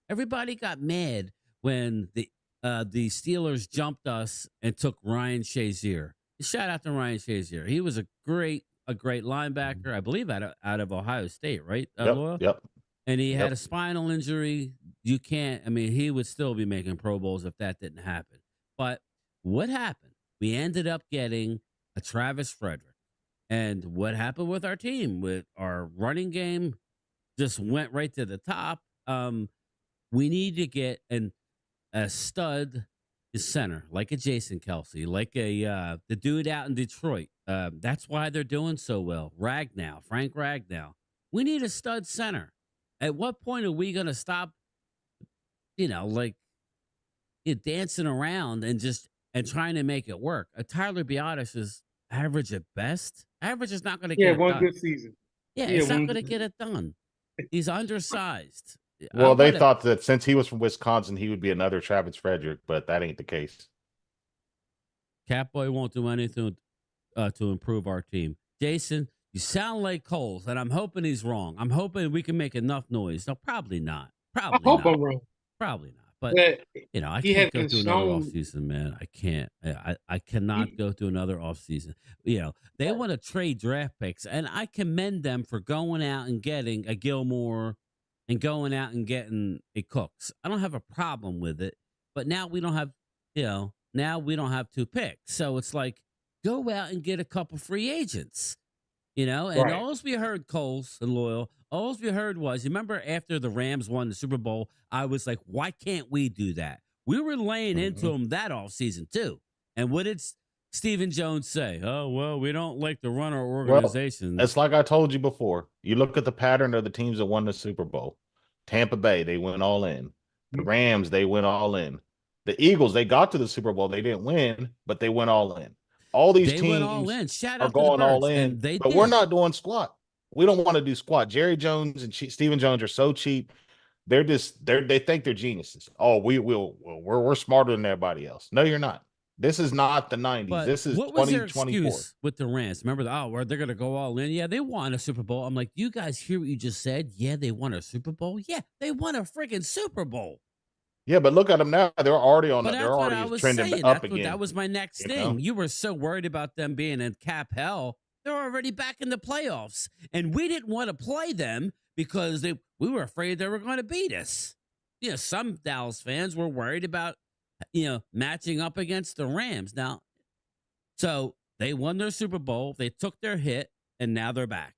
everybody got mad when the Steelers jumped us and took Ryan Shazier. Shout out to Ryan Shazier. He was a great linebacker, I believe, out of Ohio State, right? Loyal? Yep. And he had Yep. a spinal injury. You can't. I mean, he would still be making Pro Bowls if that didn't happen. But what happened? We ended up getting a Travis Frederick. And what happened with our team? With our running game, just went right to the top. We need to get a stud center, like a Jason Kelsey, like the dude out in Detroit. That's why they're doing so well. Frank Ragnow. We need a stud center. At what point are we going to stop, dancing around and trying to make it work? Tyler Biotis is average at best. Average is not going to get it one done. good season. Yeah, Yeah, it's not one going to good get it done. He's undersized. Well, they thought that since he was from Wisconsin, he would be another Travis Frederick, but that ain't the case. Catboy won't do anything to improve our team. Jason, you sound like Coles, and I'm hoping he's wrong. I'm hoping we can make enough noise. No, probably not. I hope I'm wrong. Probably not. But I he can't go hasn't through another shown- offseason, man. I can't. I cannot go through another offseason. They want to trade draft picks, and I commend them for going out and getting a Gilmore and going out and getting a Cooks. I don't have a problem with it. But now we don't have, now we don't have 2 picks. So it's like, go out and get a couple free agents. And Right. all we heard, Coles and Loyal, all we heard was, you remember after the Rams won the Super Bowl, I was like, why can't we do that? We were laying into them that all season too. And what did Stephen Jones say? Oh, well, we don't like to run our organization. It's like I told you before. You look at the pattern of the teams that won the Super Bowl. Tampa Bay, they went all in. The Rams, they went all in. The Eagles, they got to the Super Bowl. They didn't win, but they went all in. All these They teams went all in. Shout are out to the going all Birds, in, and they but did. we're not doing squat. We don't want to do squat. Jerry Jones and Stephen Jones are so cheap. They think they're geniuses. Oh, we're smarter than everybody else. No, you're not. This is not the 90s. But this is what was their 2024. excuse with the Rams? Remember, where they're going to go all in? Yeah, they won a Super Bowl. I'm like, you guys hear what you just said? Yeah, they won a Super Bowl. Yeah, they won a friggin' Super Bowl. Yeah, but look at them now. They're already on. But They're that's what I already was trending saying. up That again. was my next You thing. know. You were so worried about them being in cap hell. They're already back in the playoffs, and we didn't want to play them because we were afraid they were going to beat us. You know, some Dallas fans were worried about matching up against the Rams. Now, so they won their Super Bowl, they took their hit, and now they're back.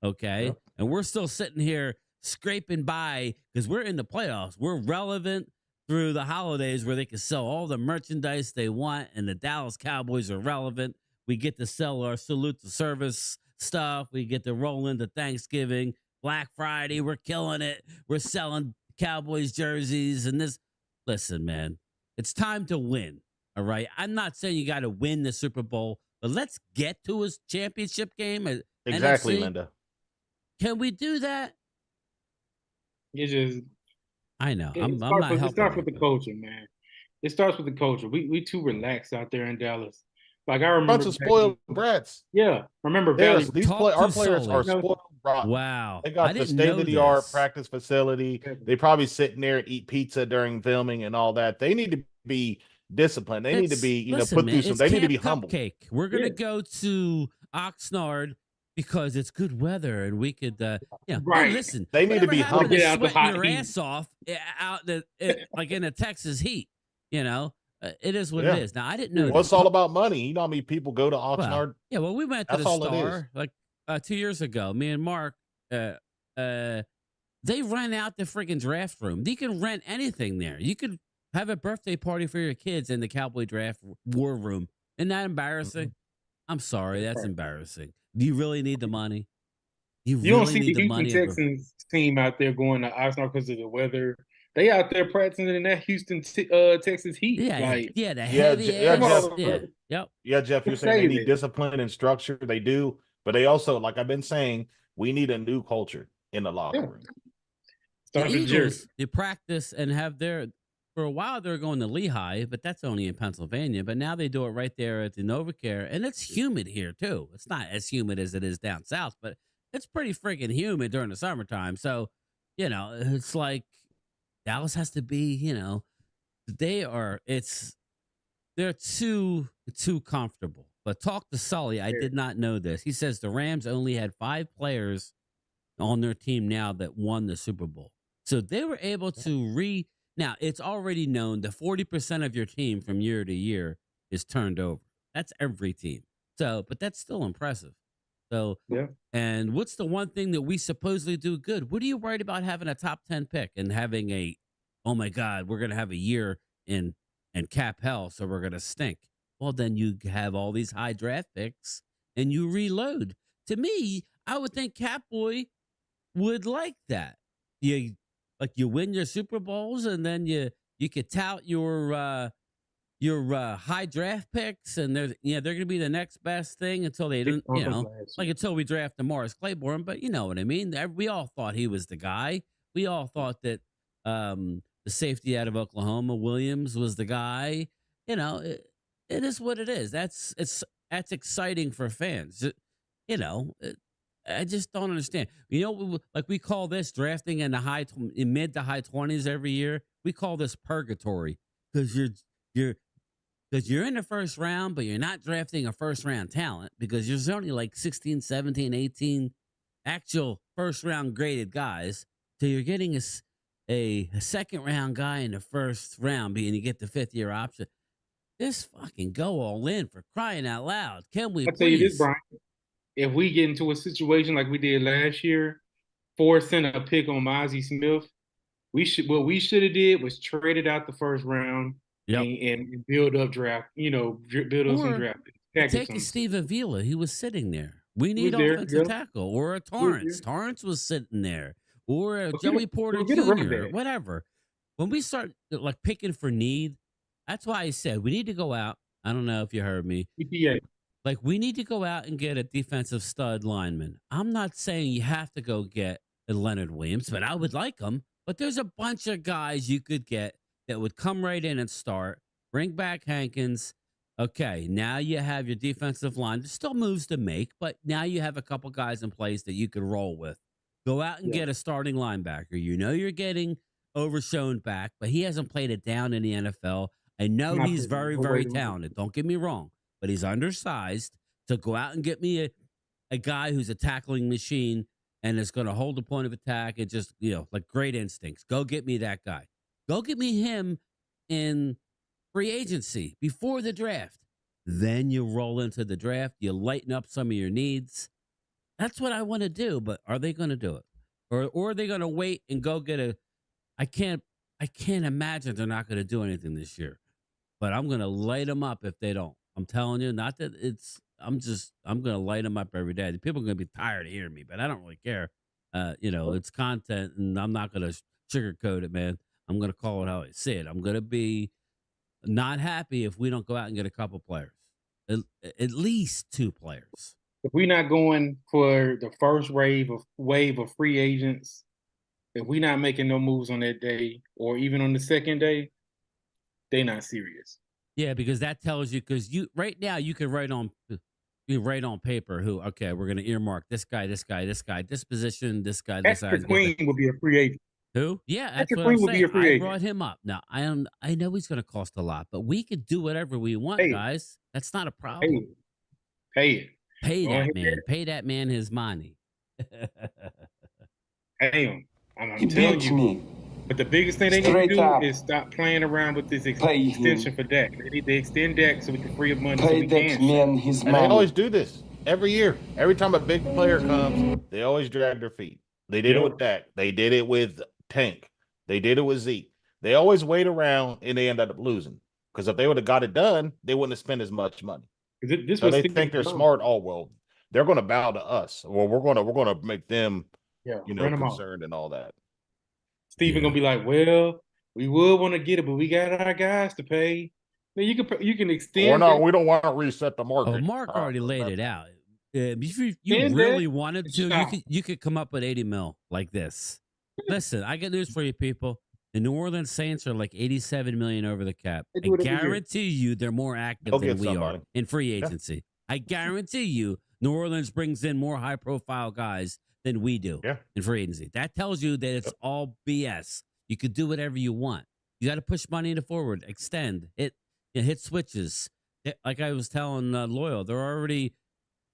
Okay, Yep. and we're still sitting here scraping by because we're in the playoffs. We're relevant through the holidays where they can sell all the merchandise they want, and the Dallas Cowboys are relevant. We get to sell our salute to service stuff. We get to roll into Thanksgiving, Black Friday. We're killing it. We're selling Cowboys jerseys and this. Listen, man, it's time to win. All right. I'm not saying you got to win the Super Bowl, but let's get to a championship game at Exactly, NFC. Linda. Can we do that? It's just I know. it I'm starts not with, it helping starts you, with the but culture, man. It starts with the culture. We too relaxed out there in Dallas. Like I Bunch remember of back spoiled in, brats. yeah, remember Valley. Yes, talk our to players are Sully. spoiled rotten. Wow. They I got the didn't state know of the art this. practice facility. They probably sit in there and eat pizza during filming and all that. They need to be disciplined. They need to be, Listen, put man, through some. it's They need to Camp be humble. Cupcake. We're gonna Yeah. go to Oxnard because it's good weather and we could hey, Right. listen, They need to whatever be happened humble. to Get out the sweating hot your heat. ass off out like in the Texas heat, it is what Yeah. it is. Now I didn't know Well, this. it's all about money. You know how many people go to Well, Oxnard? yeah, well, we went to That's the all it is. Star like 2 years ago. Me and Mark, they rent out the freaking draft room. You can rent anything there. You could have a birthday party for your kids in the Cowboy draft war room. Isn't that embarrassing? I'm sorry, that's embarrassing. Do you really need the money? You You don't really see need the the Houston money? Texans team out there going to Oxnard because of the weather. They out there practicing in that Houston, Texas heat. Yeah, Like, the heavy yeah, ass. Jeff. Yep. Yeah, Jeff, you're Let's saying they save need it. discipline and structure. They do, but they also, like I've been saying, we need a new culture in the locker room. The Starts with Jerry. Eagles, they practice and have for a while they're going to Lehigh, but that's only in Pennsylvania. But now they do it right there at the NovaCare, and it's humid here too. It's not as humid as it is down south, but it's pretty freaking humid during the summertime. So, it's like Dallas has to be, they're too comfortable. But talk to Sully. I did not know this. He says the Rams only had 5 players on their team now that won the Super Bowl. So they were able to now it's already known that 40% of your team from year to year is turned over. That's every team. So, but that's still impressive. So, Yeah. and what's the one thing that we supposedly do good? What are you worried about having a top 10 pick and having oh my God, we're going to have a year in cap hell, so we're going to stink. Well, then you have all these high draft picks and you reload. To me, I would think Catboy would like that. You win your Super Bowls and then you could tout your high draft picks and they're going to be the next best thing until they don't, until we draft Morris Claiborne. But you know what I mean? We all thought he was the guy. We all thought that the safety out of Oklahoma, Williams, was the guy. It is what it is. That's exciting for fans. I just don't understand. We call this drafting in the mid to high 20s every year. We call this purgatory because you're in the first round, but you're not drafting a first round talent because there's only like 16, 17, 18 actual first round graded guys. So you're getting a second round guy in the first round, and you get the 5th-year option. Just fucking go all in, for crying out loud. Can we I'll tell you this, Brian. If we get into a situation like we did last year, forcing a pick on Mozzie Smith, what we should have did was traded out the first round and build up draft, build up some draft picks. Take a Steve Avila. He was sitting there. We need offensive tackle or a Torrance. Torrance was sitting there. Or a Joey Porter Jr. or whatever. When we start picking for need, that's why I said we need to go out. I don't know if you heard me. EPA. We need to go out and get a defensive stud lineman. I'm not saying you have to go get a Leonard Williams, but I would like him. But there's a bunch of guys you could get that would come right in and start. Bring back Hankins. Okay, now you have your defensive line. There's still moves to make, but now you have a couple guys in place that you could roll with. Go out and get a starting linebacker. You're getting overshown back, but he hasn't played it down in the NFL. I know Not he's putting very, no weight very on him. talented. Don't get me wrong, but he's undersized. To go out and get me a guy who's a tackling machine and is going to hold the point of attack and just, like great instincts. Go get me that guy. Go get me him in free agency before the draft. Then you roll into the draft. You lighten up some of your needs. That's what I want to do. But are they going to do it? Or are they going to wait and go get a? I can't imagine they're not going to do anything this year. But I'm going to light them up if they don't. I'm telling you, not that it's. I'm going to light them up every day. People are going to be tired of hearing me, but I don't really care. It's content, and I'm not going to sugarcoat it, man. I'm going to call it how I see it. I'm going to be not happy if we don't go out and get a couple players, at least 2 players. If we're not going for the first wave of free agents, if we're not making no moves on that day or even on the second day, they're not serious. Yeah, because that tells you, because right now you can write on paper who, okay, we're going to earmark this guy, this position, this guy, this guy. Patrick Queen will be a free agent. Who? Yeah, that's Patrick what Queen I'm will be saying. a free I agent. brought him up. Now, I know he's going to cost a lot, but we could do whatever we want, guys. That's not a problem. Pay it. Pay that man. Pay that man his money. Pay him. I'm telling you. Me. But the biggest thing they need to do is stop playing around with this extension for Dak. They need to extend Dak so we can free up money. Pay that man his money. And they always do this every year. Every time a big player comes, they always drag their feet. They did it with Dak. They did it with Tank. They did it with Zeke. They always wait around and they end up losing. Because if they would have got it done, they wouldn't have spent as much money. So they think they're smart. Oh, well, they're going to bow to us, or we're going to make them, concerned and all that. Steven gonna be like, well, we would want to get it, but we got our guys to pay. Then you can extend. Or no, we don't want to reset the market. Oh, Mark already laid it out. If you really wanted to, you could come up with 80 mil like this. Listen, I got news for you, people. The New Orleans Saints are like 87 million over the cap. I guarantee you they're more active than we are in free agency. I guarantee you New Orleans brings in more high-profile guys than we do in free agency. That tells you that it's all BS. You could do whatever you want. You got to push money into forward, extend, hit switches. Like I was telling Loyal, they're already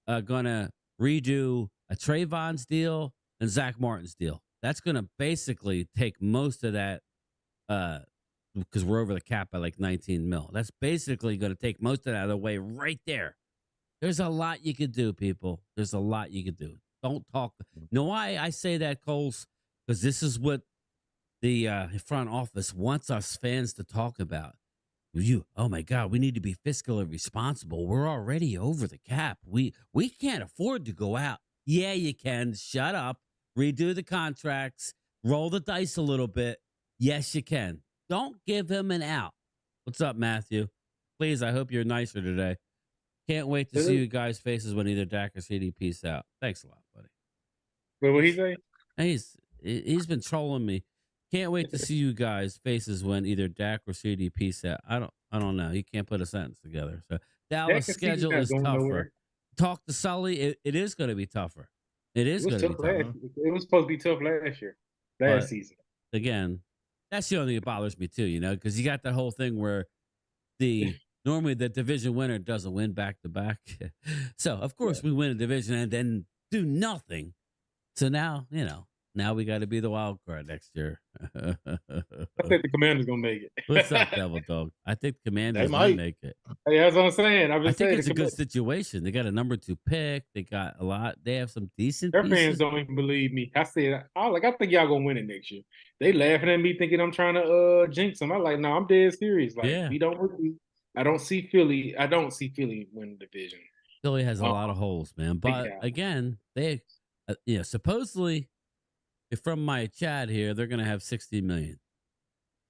going to redo a Trayvon's deal and Zach Martin's deal. That's going to basically take most of that because we're over the cap by like 19 mil. That's basically going to take most of that out of the way right there. There's a lot you could do, people. There's a lot you could do. Don't talk. You know why I say that, Coles? Because this is what the front office wants us fans to talk about. Oh my God, we need to be fiscally responsible. We're already over the cap. We can't afford to go out. Yeah, you can. Shut up. Redo the contracts. Roll the dice a little bit. Yes, you can. Don't give him an out. What's up, Matthew? Please, I hope you're nicer today. Can't wait to see you guys' faces when either Dak or CD peace out. Thanks a lot, buddy. What he say? He's been trolling me. Can't wait to see you guys' faces when either Dak or CD peace out. I don't know. He can't put a sentence together. So Dallas' schedule is tougher. Talk to Sully. It is going to be tougher. It is going to be tougher. It was supposed to be tough last season. Again, that's the only thing that bothers me too. Because you got that whole thing where normally the division winner doesn't win back to back. So of course we win a division and then do nothing. So now we got to be the wild card next year. I think the Commanders gonna make it. What's up, Devil Dog? I think the Commanders might make it. Hey, that's what I'm saying. I think it's a good situation. They got a number 2 pick. They got a lot. They have some decent. Their fans don't even believe me. I said, I think y'all gonna win it next year. They laughing at me thinking I'm trying to jinx them. I'm like, no, I'm dead serious. Like we don't really. I don't see Philly win the division. Philly has a lot of holes, man. But again, they, supposedly, from my chat here, they're going to have 60 million.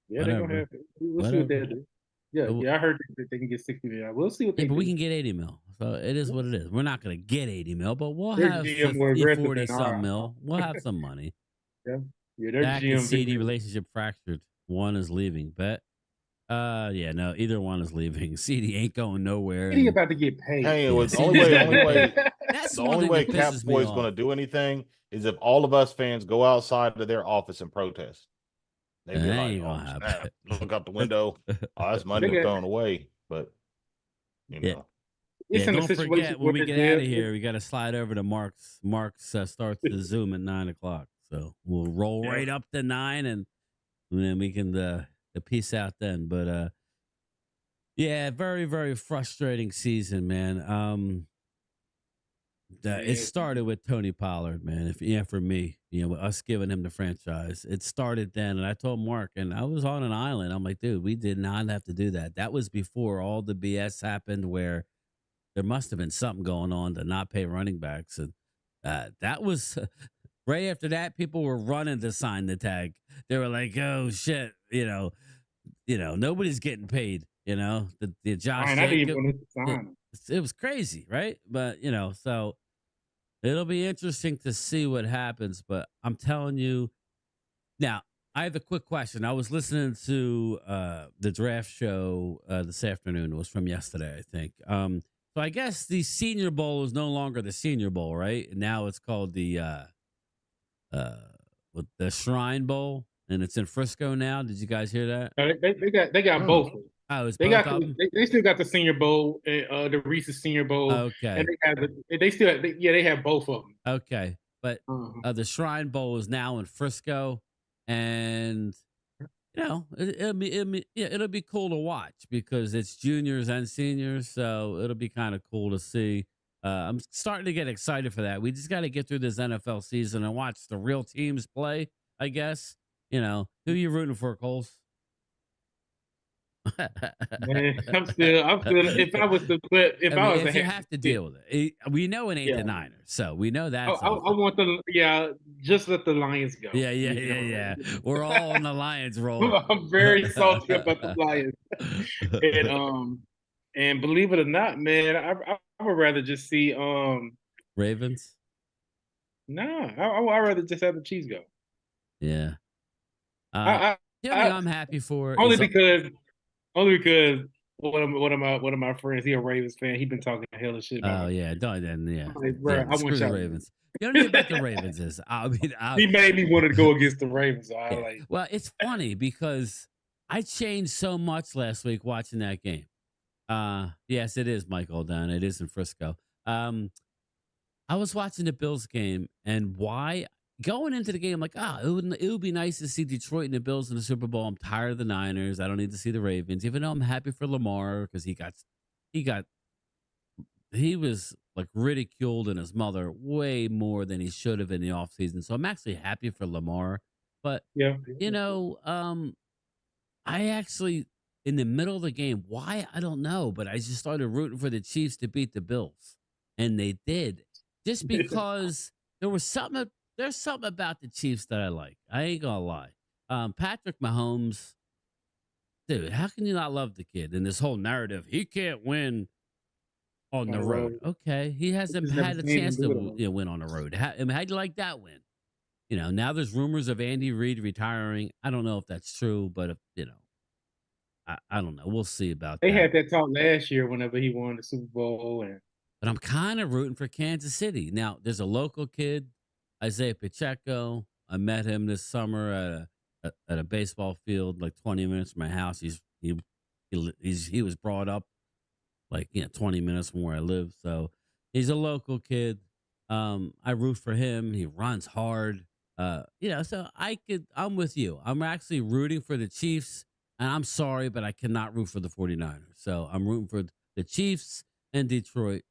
Yeah, they're going to have it. We'll see what they do. Yeah, I heard that they can get 60 million. We'll see what they do. But we can get 80 mil. So it is what it is. We're not going to get 80 mil, but we'll have 40-some mil. We'll have some money. Yeah, their Dak GM and CD relationship fractured. One is leaving. Bet. No, either one is leaving. CD ain't going nowhere. He about to get paid. Hey, the only way Cap Boy is going to do anything is if all of us fans go outside of their office and protest. they'd be That like, ain't "Oh gonna snap! happen. Look out the window. Oh, that's money They got, thrown away." But you Yeah. know, it's Yeah, in a don't situation forget when where we it's get out of here, we got to slide over to Mark's. Mark's starts the Zoom at 9 o'clock, so we'll roll yeah. right up to 9, and then we can peace out then. But yeah, very very frustrating season, man. It Man, started with Tony Pollard, man. If yeah, for me, with us giving him the franchise, it started then. And I told Mark, and I was on an island. I'm like, dude, we did not have to do that. That was before all the BS happened, where there must have been something going on to not pay running backs, and that was right after that. People were running to sign the tag. They were like, "Oh shit," nobody's getting paid. The Josh I didn't even Jacob, want to it, sign him. it was crazy, right? But so it'll be interesting to see what happens. But I'm telling you now. I have a quick question. I was listening to the draft show this afternoon. It was from yesterday, I think. So I guess the Senior Bowl is no longer the Senior Bowl, right? Now it's called uh, the Shrine Bowl, and it's in Frisco now. Did you guys hear that? They got Hmm. both of them. Oh, it's They both got of them. they still got the Senior Bowl, the Reese's Senior Bowl, and Okay, they have both of them. okay, but the Shrine Bowl is now in Frisco, and it'll be cool to watch because it's juniors and seniors, so it'll be kind of cool to see. I'm starting to get excited for that. We just got to get through this NFL season and watch the real teams play. I guess who you rooting for, Coles? Man, I'm still. If I was to put, if I I mean, was to if you have have to to pick, deal with it, we know it ain't yeah, the Niners, so we know I, that's I, I over. want just let the Lions go. Yeah, yeah, yeah, yeah. We're all on the Lions roll. I'm very salty about the Lions, and and believe it or not, man, I would rather just see Ravens. nah, I'd rather just have the Chiefs go. Yeah. Uh, I, the only thing I I'm happy for only is because only because one of my friends, he a Ravens fan. He been talking hell of shit about oh my yeah, don't then yeah, team. Like, yeah. bro, I Screw want the y'all to Ravens. The only thing about the win. Ravens is, I mean, He made me want to go against the Ravens. So I yeah. like, Well, it's funny because I changed so much last week watching that game. Yes, it is Michael Dunn. It is in Frisco. Um, I was watching the Bills game, and why going into the game, like, it would be nice to see Detroit and the Bills in the Super Bowl. I'm tired of the Niners. I don't need to see the Ravens, even though I'm happy for Lamar because he he was like ridiculed and his mother way more than he should have in the offseason. So I'm actually happy for Lamar. But yeah, you know, um, I actually in the middle of the game, why I don't know, but I just started rooting for the Chiefs to beat the Bills. And they did. Just because there was something there's something about the Chiefs that I like. I ain't gonna lie. Patrick Mahomes, dude, how can you not love the kid? And this whole narrative, he can't win on on the the road. road. Okay. He I hasn't just never had a seen him chance do it to on. win on the road. I mean, how'd you like that win? Now there's rumors of Andy Reid retiring. I don't know if that's true, but I don't know. We'll see about They that. had that talk last year whenever he won the Super Bowl, and But I'm kind of rooting for Kansas City. Now, there's a local kid, Isaiah Pacheco. I met him this summer at a baseball field, like 20 minutes from my house. He was brought up like 20 minutes from where I live. So he's a local kid. I root for him. He runs hard. So I'm with you. I'm actually rooting for the Chiefs. And I'm sorry, but I cannot root for the 49ers. So I'm rooting for the Chiefs and Detroit.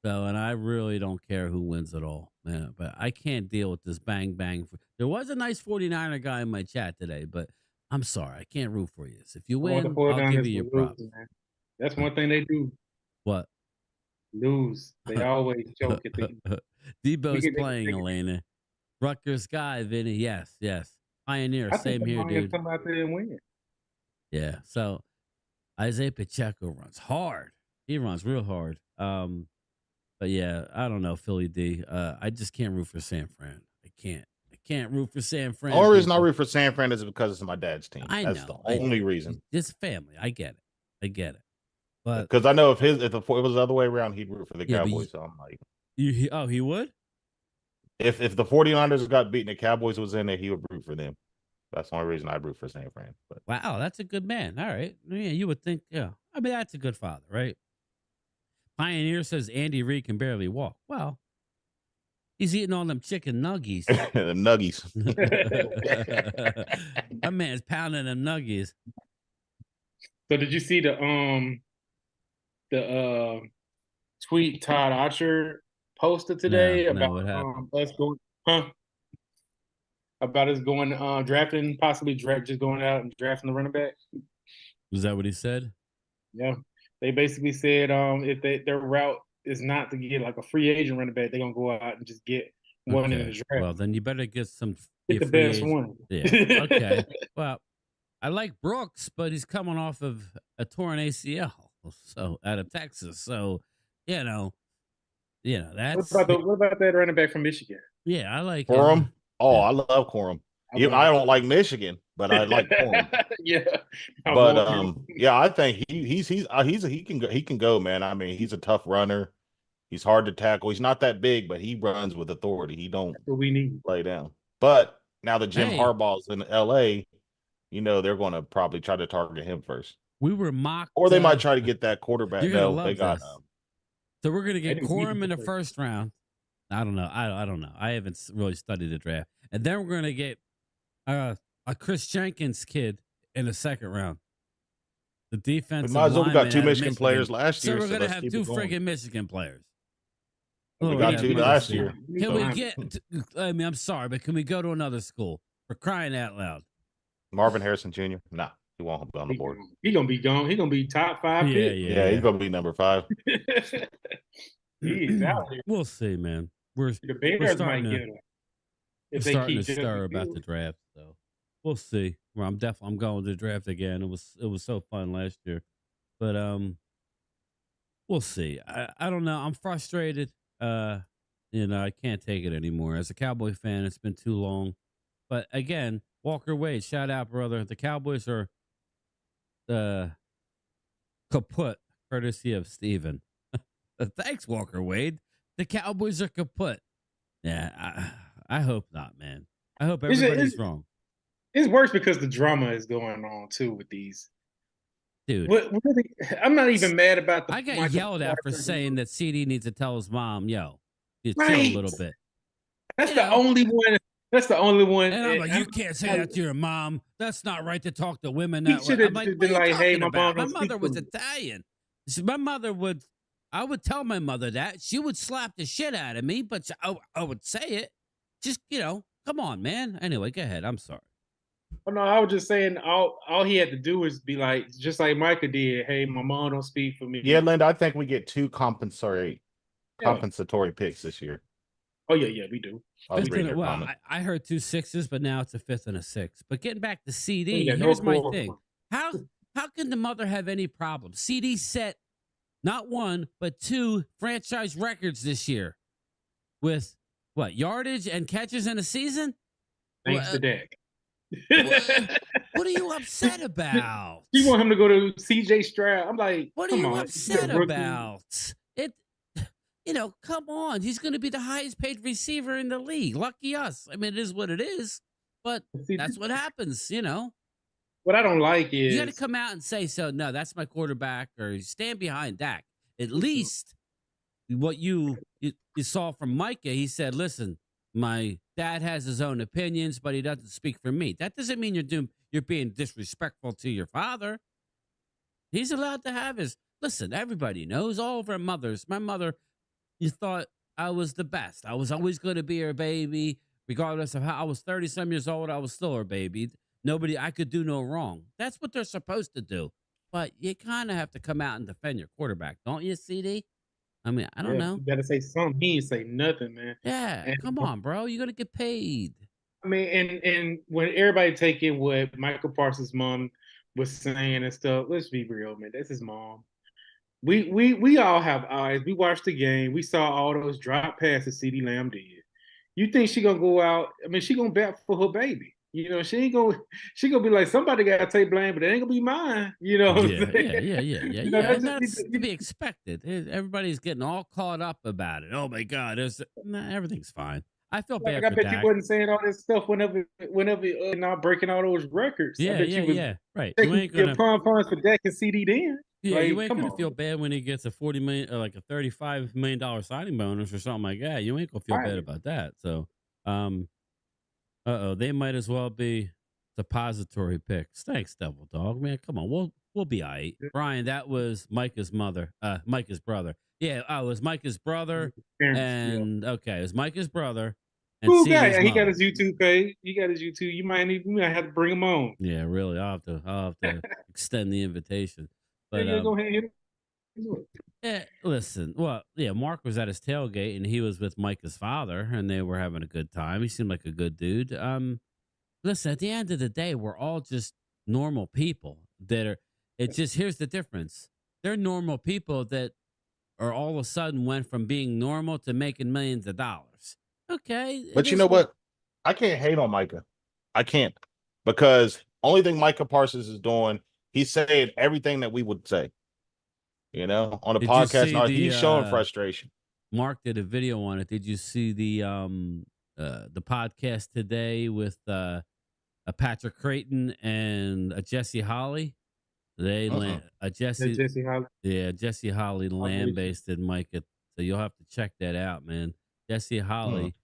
So, and I really don't care who wins at all, man. But I can't deal with this bang bang. There was a nice 49er guy in my chat today, but I'm sorry. I can't root for you. So if you I want the win, I'll give 49ers you to your lose, props. man. That's one thing they do. What? Lose. They always choke at the they Debo's get playing, Elena. Rutgers guy, Vinny. Yes, yes. Pioneer. I think Same the here, Lions dude. come out there and win. Yeah. So Isaiah Pacheco runs hard. He runs real hard. But yeah, I don't know, Philly D. I just can't root for San Fran. I can't. I can't root for San Fran. Only reason I people. root for San Fran is because it's my dad's team. I That's the know. only reason. It's family. I get it. I get it. But Because I know if it was the other way around, he'd root for the yeah, Cowboys. So I'm like, he would? if the 49ers got beaten, the Cowboys was in there, he would root for them. That's the only reason I root for San Fran. But Wow, that's a good man. All right. Yeah, you would think, yeah. I mean, that's a good father, right? Pioneer says Andy Reid can barely walk. Well, he's eating all them chicken nuggies. the Nuggies. That man's pounding them nuggies. So did you see the tweet Todd Archer posted today No, about what happened? us going about us going drafting, possibly just going out and drafting the running back? Was that what he said? Yeah. They basically said if their route is not to get like a free agent running back, they're gonna go out and just get one in the draft. Well, then you better get some Get the free best agent. one. Yeah. Okay. Well, I like Brooks, but he's coming off of a torn ACL, so out of Texas. So, that's What about that running back from Michigan? yeah, I like Corum. him. Oh, Yeah. I love Corum. I don't like Michigan, but I like Corum. Yeah. But yeah, I think he can go, man. I mean, he's a tough runner. He's hard to tackle. He's not that big, but he runs with authority. He don't what we need. lay down. But now that Jim Hey. Harbaugh's in LA, they're going to probably try to target him first. We were mocked, Or they might try to get that quarterback. You're gonna No, love they got this. So we're gonna get didn't need Corum in the him. first round. I don't know. I don't know. I haven't really studied the draft, and then we're gonna get a Chris Jenkins kid in the second round. The defense. we might as well. We got two Michigan players last So year. we're So gonna let's have keep two it going. friggin' Michigan players. We got two last year. Can we get? I mean, I'm sorry, but can we go to another school for crying out loud? Marvin Harrison Jr. Nah, he won't be on the board. He gonna be gone. He gonna be top 5 pick. Yeah, he's gonna be number 5. He's out here. We'll see, man. The Bears might get him if they starting keep to stir about the draft, so we'll see. Well, I'm going to the draft again. It was so fun last year, but we'll see. I don't know. I'm frustrated. I can't take it anymore. As a Cowboy fan, it's been too long. But again, Walker Wade, shout out, brother. The Cowboys are kaput, courtesy of Steven. Thanks, Walker Wade. The Cowboys are kaput. Yeah, I hope not, man. I hope everybody's wrong. It's worse because the drama is going on too with these. Dude, I'm not even mad about the. I got yelled at for saying that CD needs to tell his mom, "Yo, you chill Right. a little bit." That's the only one. That's the only one. And I'm like, you can't say that to your mom. That's not right to talk to women He that way. should have I'm like, been what are you like, "Hey, talking my about? mom My don't mother speak was to me." Italian. My mother would. I would tell my mother that she would slap the shit out of me, but I would say it. Just come on, man. Anyway, go ahead. I'm sorry. Oh, no, I was just saying all he had to do was be like, just like Micah did. Hey, my mom don't speak for me. Yeah, Linda, I think we get 2 compensatory picks this year. Oh yeah, we do. I heard 2 6s, but now it's a 5th and a 6th. But getting back to CD, Yeah, here's my thing. How can the mother have any problem? CD set not 1 but 2 franchise records this year with what, yardage and catches in a season? Thanks to Dak. What are you upset about? You want him to go to CJ Stroud? I'm like, what are you upset about? Come on. He's going to be the highest paid receiver in the league. Lucky us. I mean, it is what it is, but that's what happens, What I don't like is you got to come out and say, so no, that's my quarterback, or stand behind Dak. At least what you saw from Micah, he said, listen, my dad has his own opinions, but he doesn't speak for me. That doesn't mean you're being disrespectful to your father. He's allowed to have his. Listen, everybody knows, all of our mothers. My mother, you thought I was the best. I was always going to be her baby, regardless of how I was 30-some years old. I was still her baby. I could do no wrong. That's what they're supposed to do. But you kind of have to come out and defend your quarterback, don't you, CD? I mean, I don't know. You got to say something. He ain't say nothing, man. Yeah, come on, bro. You're going to get paid. I mean, and when everybody take in what Michael Parsons' mom was saying and stuff, let's be real, man. That's his mom. We all have eyes. We watched the game. We saw all those drop passes CeeDee Lamb did. You think she gonna go out? I mean, she gonna bat for her baby. She ain't gonna. She gonna be like, somebody gotta take blame, but it ain't gonna be mine. Yeah. That's to be expected. Everybody's getting all caught up about it. Oh my God, everything's fine. I feel Like bad I for bet you Dak. wasn't saying all this stuff whenever not breaking all those records. I Yeah, bet yeah, you was yeah. Right. You taking ain't your gonna. pom poms for Dak and CD then. Yeah, you Like, ain't come gonna on. feel bad when he gets a 40 million or like a $35 million signing bonus or something like that. You ain't gonna feel bad Right. about that. So, um, they might as well be suppository picks. Thanks, Devil Dog. Man, come on, we'll be all right. Brian, that was Micah's mother. Micah's brother. Yeah, it was Micah's brother, Parents, yeah. and okay, it was Micah's brother and Cool guy. CD's And he got mother. his YouTube page. He got his YouTube. You might have to bring him on. Yeah, really. I'll have to extend the invitation. But Yeah, go ahead and hit him. yeah, listen. Well, yeah, Mark was at his tailgate and he was with Micah's father and they were having a good time. He seemed like a good dude. Listen, at the end of the day, we're all just normal people that are it just here's the difference. They're normal people that are all of a sudden went from being normal to making millions of dollars. Okay, it But you is know what what? I can't hate on Micah. I can't because only thing Micah Parsons is doing, he's saying everything that we would say. On the did you podcast. see Now he's showing the frustration. Mark did a video on it. Did you see the podcast today with a Patrick Creighton and a Jesse Holly? They Mm-mm. land a Jesse, Jesse Holly. yeah, Jesse Holly land based in Micah. So you'll have to check that out, man. Jesse Mm. Holly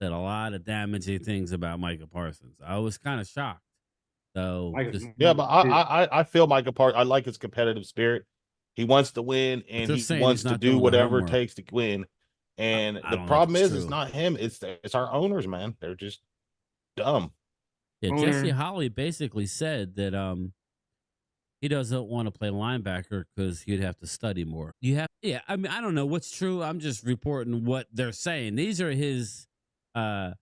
said a lot of damaging things about Micah Parsons. I was kind of shocked. So Like, just Yeah, but I feel Micah Parsons. I like his competitive spirit. He wants to win, but and they're he saying he's wants to not do doing the whatever it homework. takes to win. And I the don't know if problem it's is, it's true. not him. It's our owners, man. They're just dumb. Yeah, Jesse owner. Holly basically said that he doesn't want to play linebacker because he'd have to study more. Yeah. I mean, I don't know what's true. I'm just reporting what they're saying. These are his, uh,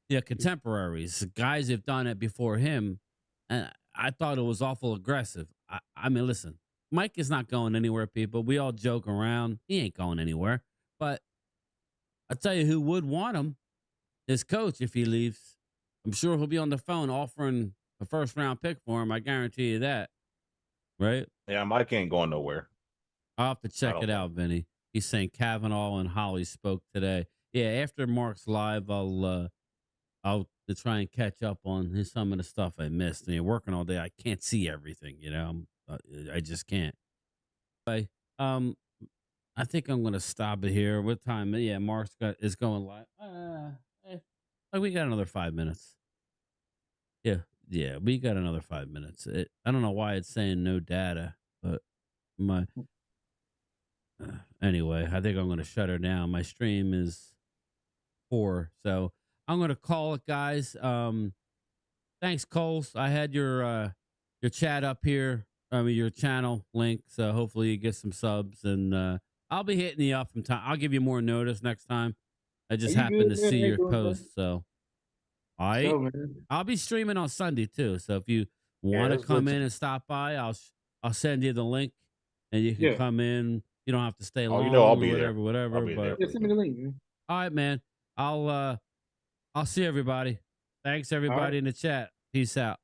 contemporaries, guys who've done it before him, and I thought it was awful aggressive. I mean, listen, Mike is not going anywhere. People, we all joke around. He ain't going anywhere. But I tell you, who would want him? His coach if he leaves. I'm sure he'll be on the phone offering a first round pick for him. I guarantee you that. Right? Yeah, Mike ain't going nowhere. I'll have to I check don't it think. out, Vinny. He's saying Kavanaugh and Holly spoke today. Yeah, after Mark's live, I'll to try and catch up on some of the stuff I missed. I mean, working all day, I can't see everything. I just can't. But I think I'm gonna stop it here. What time? Yeah, is going live. Like we got another 5 minutes. Yeah, we got another 5 minutes. I don't know why it's saying no data, but my anyway, I think I'm going to shut her down. My stream is poor, so I'm going to call it, guys. Thanks, Coles. I had your chat up here. I mean, your channel link. So hopefully you get some subs, and I'll be hitting you up from time. I'll give you more notice next time. I just You happened good, to man? see How you your doing, bro? post, so I So, man. I'll be streaming on Sunday too. So if you Yeah, want to that's good come too. in and stop by, I'll send you the link, and you can Yeah. come in. You don't have to stay Oh, long I'll or be there. whatever. I'll be there But for Yeah, send me you. the link, man. all right, man. I'll see everybody. Thanks All right. everybody in the chat. Peace out.